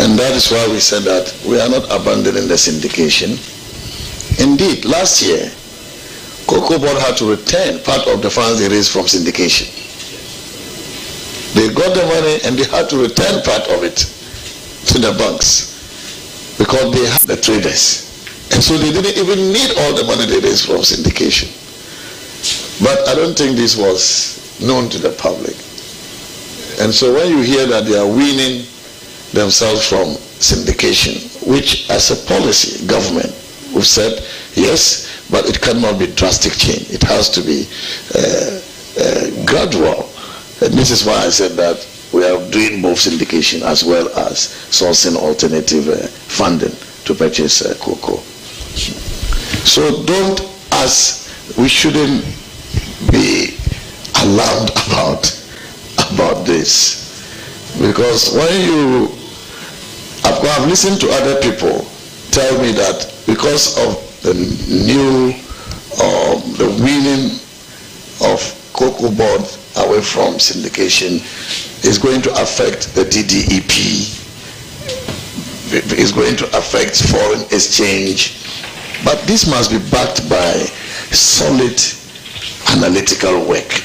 and that is why we said that we are not abandoning the syndication. Indeed, last year, Cocoa Board had to return part of the funds they raised from syndication. They got the money and they had to return part of it to the banks because they had the traders. And so they didn't even need all the money they raised from syndication. But I don't think this was known to the public. And so when you hear that they are weaning themselves from syndication, which as a policy, government, we've said, yes, but it cannot be drastic change. It has to be gradual. And this is why I said that we are doing both syndication as well as sourcing alternative funding to purchase cocoa. So don't, as we shouldn't be alarmed about this, because when you, I've listened to other people tell me that because of the new, the weaning of Cocoa Board away from syndication is going to affect the DDEP, is going to affect foreign exchange, but this must be backed by solid analytical work.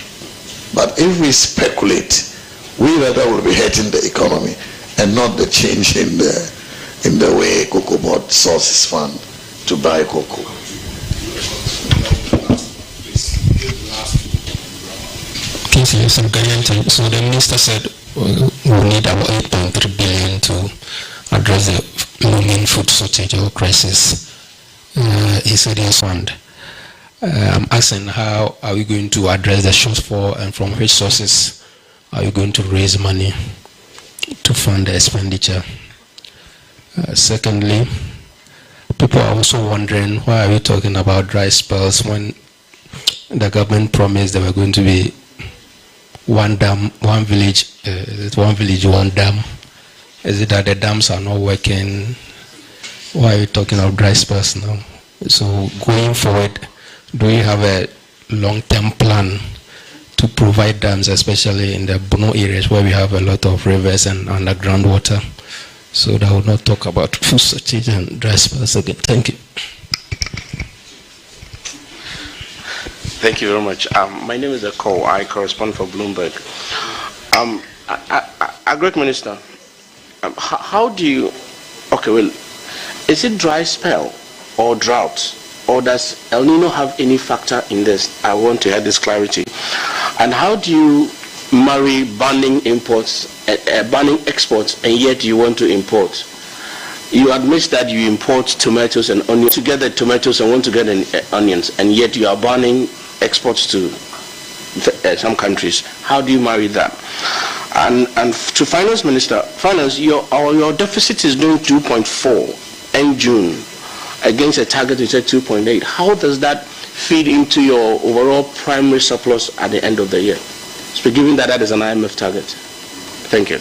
But if we speculate, we rather will be hurting the economy and not the change in the way Cocoa Board sources fund to buy cocoa. So the minister said we need about 8.3 billion to address the looming food shortage or crisis. He said yes, fund. I'm asking, how are we going to address the shortfall and from which sources are you going to raise money to fund the expenditure? Secondly, people are also wondering, why are we talking about dry spells when the government promised there were going to be one dam, one village, one dam? Is it that the dams are not working? Why are we talking about dry spells now? So going forward, do we have a long-term plan to provide dams, especially in the Bono areas where we have a lot of rivers and underground water? So that I will not talk about food shortage and dry spells again. Thank you. Thank you very much. My name is Eko. I correspond for Bloomberg. Agric Minister, how do you, okay, well, is it dry spell or drought? Or does El Nino have any factor in this? I want to have this clarity. And how do you marry banning imports, banning exports, and yet you want to import? You admit that you import tomatoes and onions, to get the tomatoes and want to get onions, and yet you are banning exports to some countries. How do you marry that? And to Finance Minister, Finance, your deficit is doing 2.4 in June against a target you said 2.8. How does that feed into your overall primary surplus at the end of the year? So given that is an IMF target. Thank you.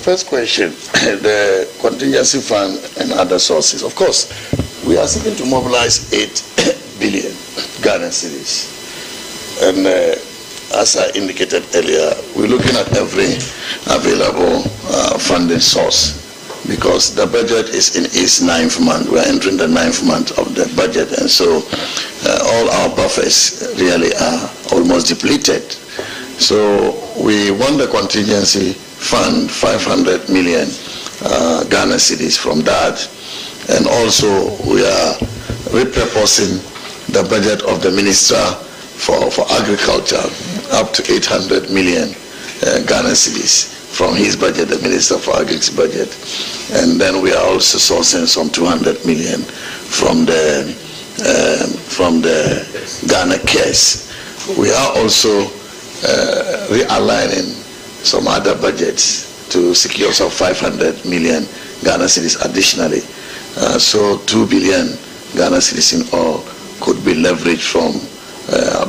first question, the contingency fund and other sources. Of course, we are seeking to mobilize 8 billion Ghana cedis. And as I indicated earlier, we're looking at every available funding source, because the budget is in its 9th month. We're entering the 9th month of the budget, and so all our buffers really are almost depleted. So we want the contingency fund 500 million Ghana cedis from that, and also we are repurposing the budget of the Minister for Agriculture up to 800 million Ghana cedis from his budget, the Minister for Agriculture's budget. And then we are also sourcing some 200 million from the Ghana Cares. We are also realigning some other budgets to secure some 500 million Ghana cedis additionally. So 2 billion Ghana cedis in all could be leveraged from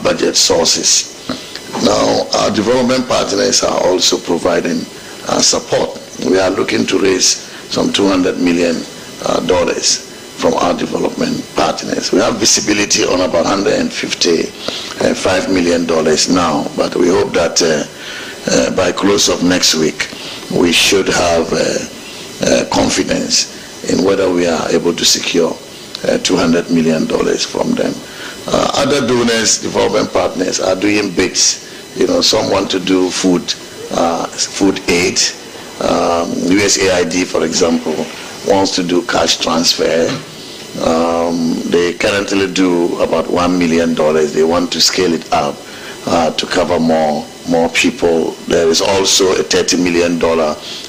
budget sources. Now, our development partners are also providing support. We are looking to raise some $200 million from our development partners. We have visibility on about $155 million now, but we hope that by close of next week, we should have confidence in whether we are able to secure $200 million from them. Other donors, development partners are doing bits. You know, some want to do food aid. USAID, for example, wants to do cash transfer. They currently do about $1 million. They want to scale it up to cover more people. There is also a $30 million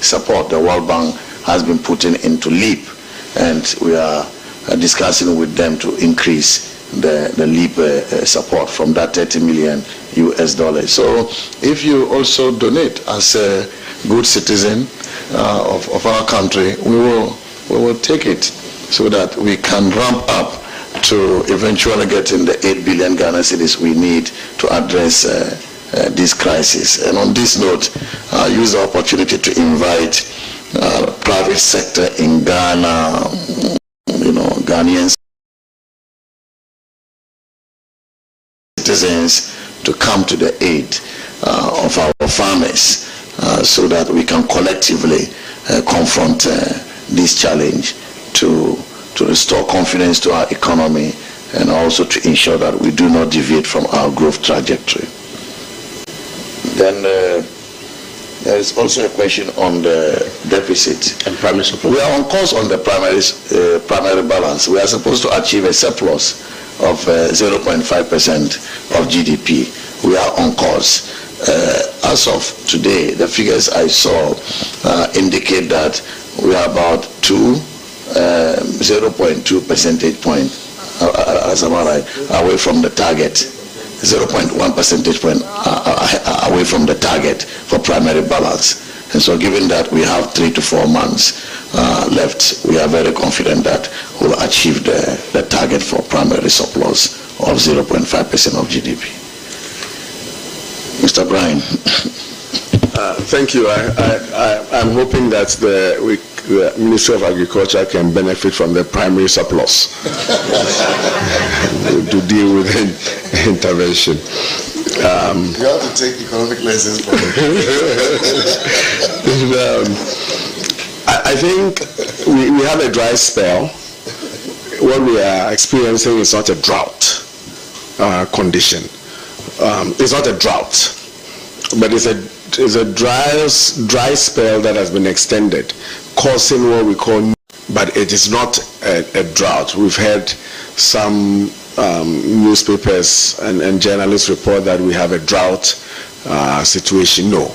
support the World Bank has been putting into LEAP, and we are discussing with them to increase the LEAP support from that $30 million US. So if you also donate as a good citizen of our country, we will take it so that we can ramp up to eventually getting the 8 billion Ghana cedis we need to address this crisis. And on this note, I use the opportunity to invite private sector in Ghana, Ghanaians, citizens, to come to the aid of our farmers so that we can collectively confront this challenge to restore confidence to our economy and also to ensure that we do not deviate from our growth trajectory. Then there is also a question on the deficit and primary surplus. We are on course on the primary balance. We are supposed to achieve a surplus of 0.5% of GDP. We are on course. As of today, the figures I saw indicate that we are about 0.2 percentage point, as am I right, away from the target. 0.1 percentage point away from the target for primary balance. And so given that we have 3 to 4 months left, we are very confident that we'll achieve the target for primary surplus of 0.5% of GDP. Mr. Brian. Thank you. I'm hoping that the Ministry of Agriculture can benefit from the primary surplus to deal with intervention. You have to take economic lessons from I think we have a dry spell. What we are experiencing is not a drought condition. It's not a drought, but it's a dry spell that has been extended, causing what we call, but it is not a drought. We've had some newspapers and journalists report that we have a drought situation. No,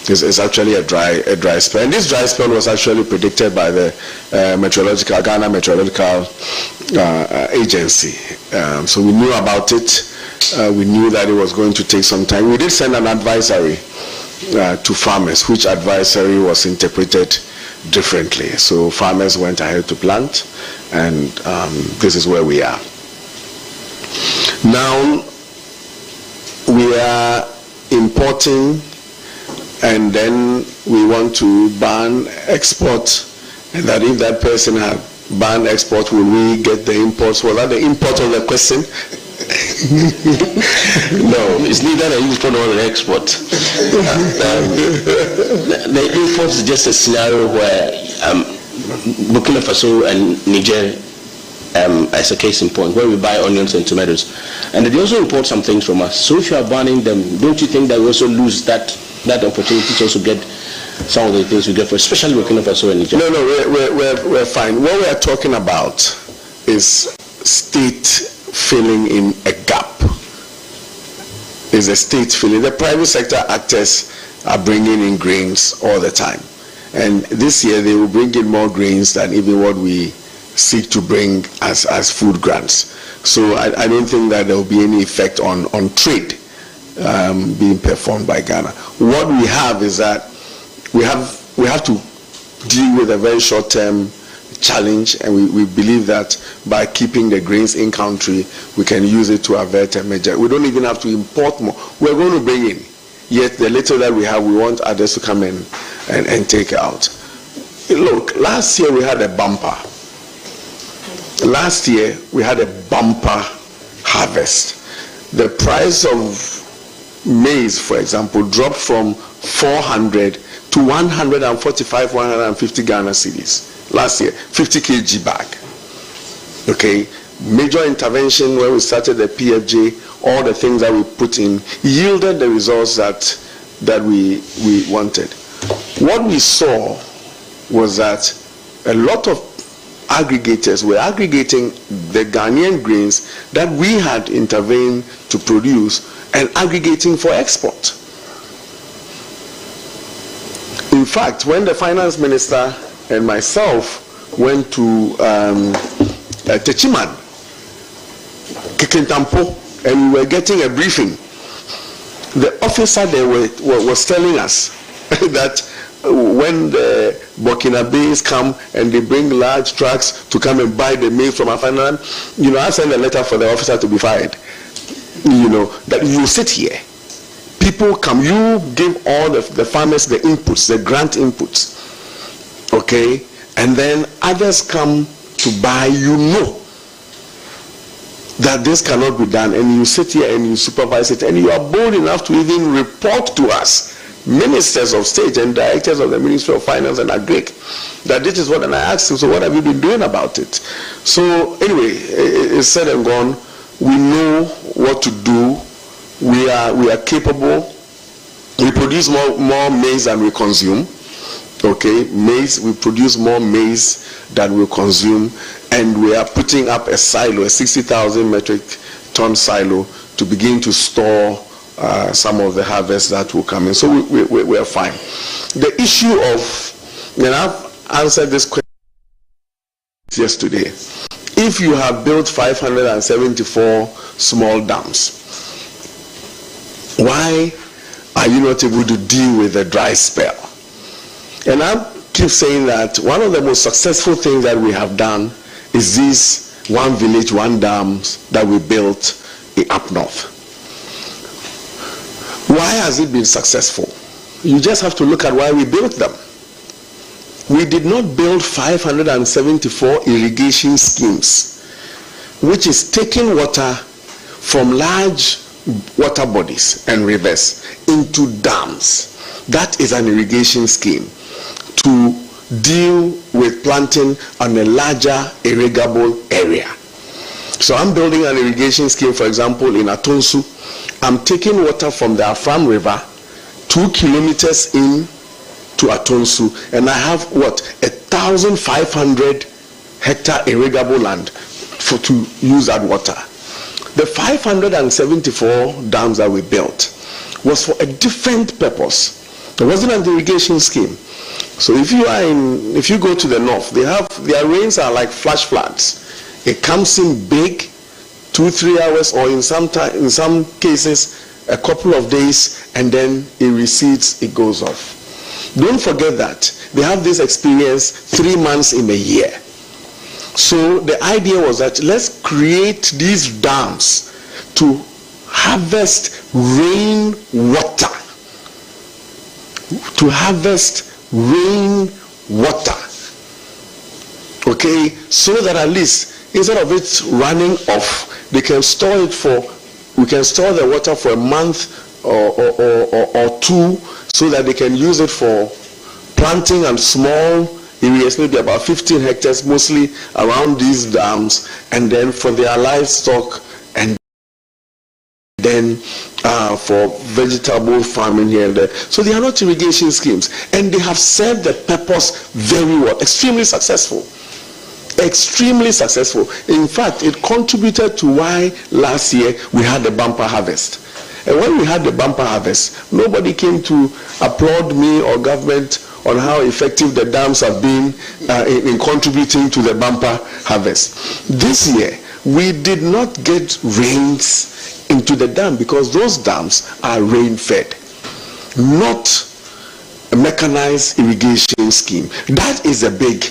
it's actually a dry spell. And this dry spell was actually predicted by the Ghana Meteorological Agency. So we knew about it. We knew that it was going to take some time. We did send an advisory to farmers, which advisory was interpreted differently. So farmers went ahead to plant, and this is where we are. Now we are importing and then we want to ban export, and that if that person had banned export, will we get the imports? Was that the import of the question? No, it's neither the import nor the export. The import is just a scenario where Burkina Faso and Niger, as a case in point, where we buy onions and tomatoes, and they also import some things from us. So if you are banning them, don't you think that we also lose that opportunity to also get some of the things we get for, especially Burkina Faso and Niger? No, we're fine. What we are talking about is state filling in a gap. Is a state filling. The private sector actors are bringing in grains all the time, and this year they will bring in more grains than even what we seek to bring as food grants. So I don't think that there will be any effect on trade being performed by Ghana. What we have is that we have to deal with a very short-term challenge, and we believe that by keeping the grains in country, we can use it to avert a major. We don't even have to import more. We're going to bring in, yet the little that we have, we want others to come in and take out. Look, last year we had a bumper. Last year we had a bumper harvest. The price of maize, for example, dropped from 400 to 145, 150 Ghana cedis. Last year, 50 kg bag. Okay, major intervention when we started the PFJ, all the things that we put in yielded the results that we wanted. What we saw was that a lot of aggregators were aggregating the Ghanaian grains that we had intervened to produce and aggregating for export. In fact, when the finance minister and myself went to Techiman, Kikintampo, and we were getting a briefing, the officer there was telling us that when the Burkinabés come and they bring large trucks to come and buy the maize from Afanan, I sent a letter for the officer to be fired. That you sit here, people come, you give all the farmers the inputs, the grant inputs, okay, and then others come to buy, that this cannot be done, and you sit here and you supervise it, and you are bold enough to even report to us, ministers of state and directors of the Ministry of Finance and Agric, that this is what, and I asked him, so what have you been doing about it? So anyway, it's said and gone. We know what to do. We are capable. We produce more maize than we consume. Okay, maize, we produce more maize than we consume, and we are putting up a silo, a 60,000 metric ton silo, to begin to store some of the harvest that will come in. So we are fine. The issue of, and I've answered this question yesterday. If you have built 574 small dams, why are you not able to deal with the dry spell? And I keep saying that one of the most successful things that we have done is these one village, one dams that we built up north. Why has it been successful? You just have to look at why we built them. We did not build 574 irrigation schemes, which is taking water from large water bodies and rivers into dams. That is an irrigation scheme to deal with planting on a larger irrigable area. So I'm building an irrigation scheme, for example, in Atonsu. I'm taking water from the Afram River 2 kilometers in to Atonsu, and I have 1,500 hectare irrigable land to use that water. The 574 dams that we built was for a different purpose. It wasn't an irrigation scheme. So if you go to the north, their rains are like flash floods. It comes in big, 2-3 hours, or in some cases a couple of days, and then it recedes, it goes off. Don't forget that they have this experience 3 months in a year. So the idea was that let's create these dams to harvest rain water to harvest rain water, okay, so that at least instead of it running off, they can store it we can store the water for a month or two, so that they can use it for planting and small areas, maybe about 15 hectares, mostly around these dams, and then for their livestock, and then for vegetable farming here and there. So they are not irrigation schemes, and they have served the purpose very well, extremely successful. Extremely successful. In fact, it contributed to why last year we had the bumper harvest. And when we had the bumper harvest, nobody came to applaud me or government on how effective the dams have been in contributing to the bumper harvest. This year, we did not get rains into the dam because those dams are rain-fed, not a mechanized irrigation scheme. That is a big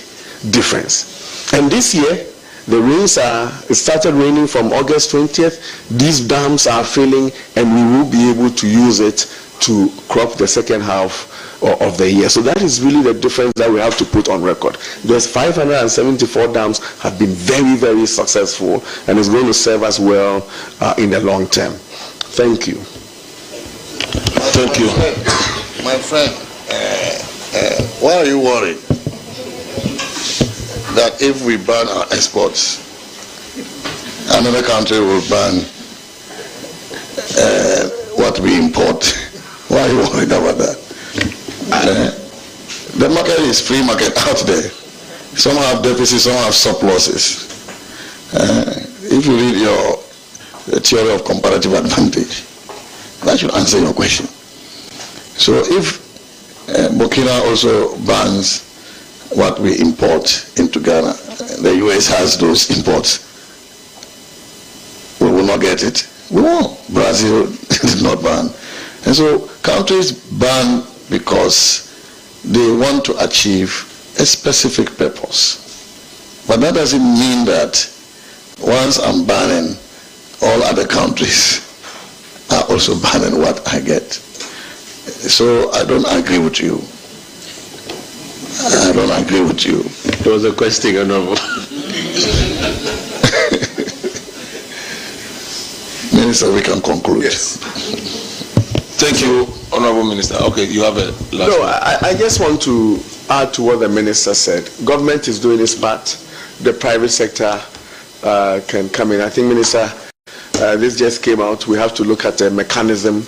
difference. And this year, the rains it started raining from August 20th. These dams are filling, and we will be able to use it to crop the second half of the year. So that is really the difference that we have to put on record. There's 574 dams have been very, very successful, and it's going to serve us well in the long term. Thank you. Thank you. My friend, why are you worried that if we ban our exports, another country will ban what we import? Why are you worried about that? The market is free market out there. Some have deficits, some have surpluses. If you read your theory of comparative advantage, that should answer your question. So if Burkina also bans what we import into Ghana, the US has those imports, we will not get it. We won't. Brazil did not ban. And so countries ban because they want to achieve a specific purpose. But that doesn't mean that once I'm banning, all other countries are also banning what I get. So I don't agree with you. I don't agree with you. There was a question, Honorable. Minister, we can conclude. Yes. Thank you, Honorable Minister. Okay, you have a last No, one. I just want to add to what the Minister said. Government is doing its part. The private sector can come in. I think, Minister, this just came out. We have to look at a mechanism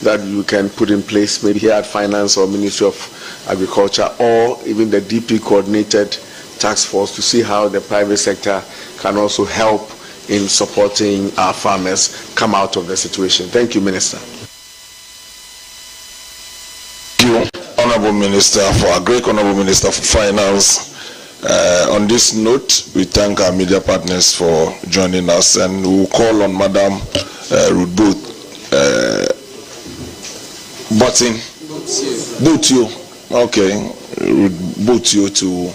that you can put in place, maybe here at Finance or Ministry of Agriculture, or even the DP coordinated task force, to see how the private sector can also help in supporting our farmers come out of the situation. Thank you, Minister. Thank you, Honorable Minister for Agri, Honorable Minister for Finance. On this note, we thank our media partners for joining us, and we will call on Madam Ruth Butio, okay, Butio to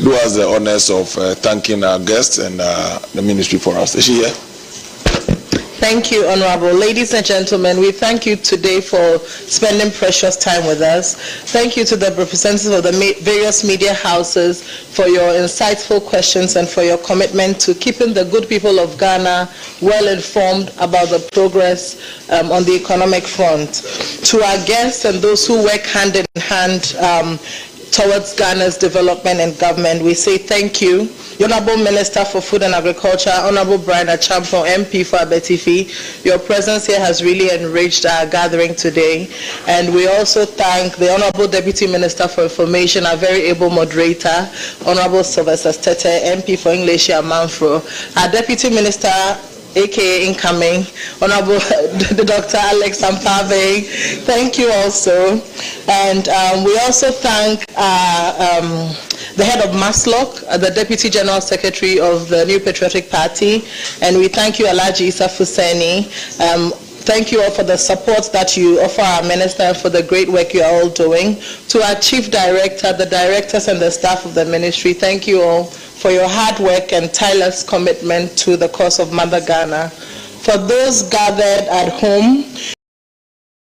do us the honors of thanking our guests and the ministry for us. Is she here? Thank you, Honorable. Ladies and gentlemen, we thank you today for spending precious time with us. Thank you to the representatives of the various media houses for your insightful questions and for your commitment to keeping the good people of Ghana well informed about the progress on the economic front. To our guests and those who work hand in hand towards Ghana's development and government, we say thank you. The Honorable Minister for Food and Agriculture, Honorable Brian Achampong, MP for Abetifi, your presence here has really enriched our gathering today. And we also thank the Honorable Deputy Minister for Information, our very able moderator, Honorable Sylvester Tete, MP for English, Manfro, our Deputy Minister, aka incoming, Honorable Dr. Alex Ampave. Thank you also. And we also thank the head of MASLOC, the Deputy General Secretary of the New Patriotic Party, and we thank you, Alhaji Issa Fuseni. Thank you all for the support that you offer our minister and for the great work you are all doing. To our Chief Director, the directors and the staff of the ministry, thank you all for your hard work and tireless commitment to the cause of Mother Ghana. For those gathered at home,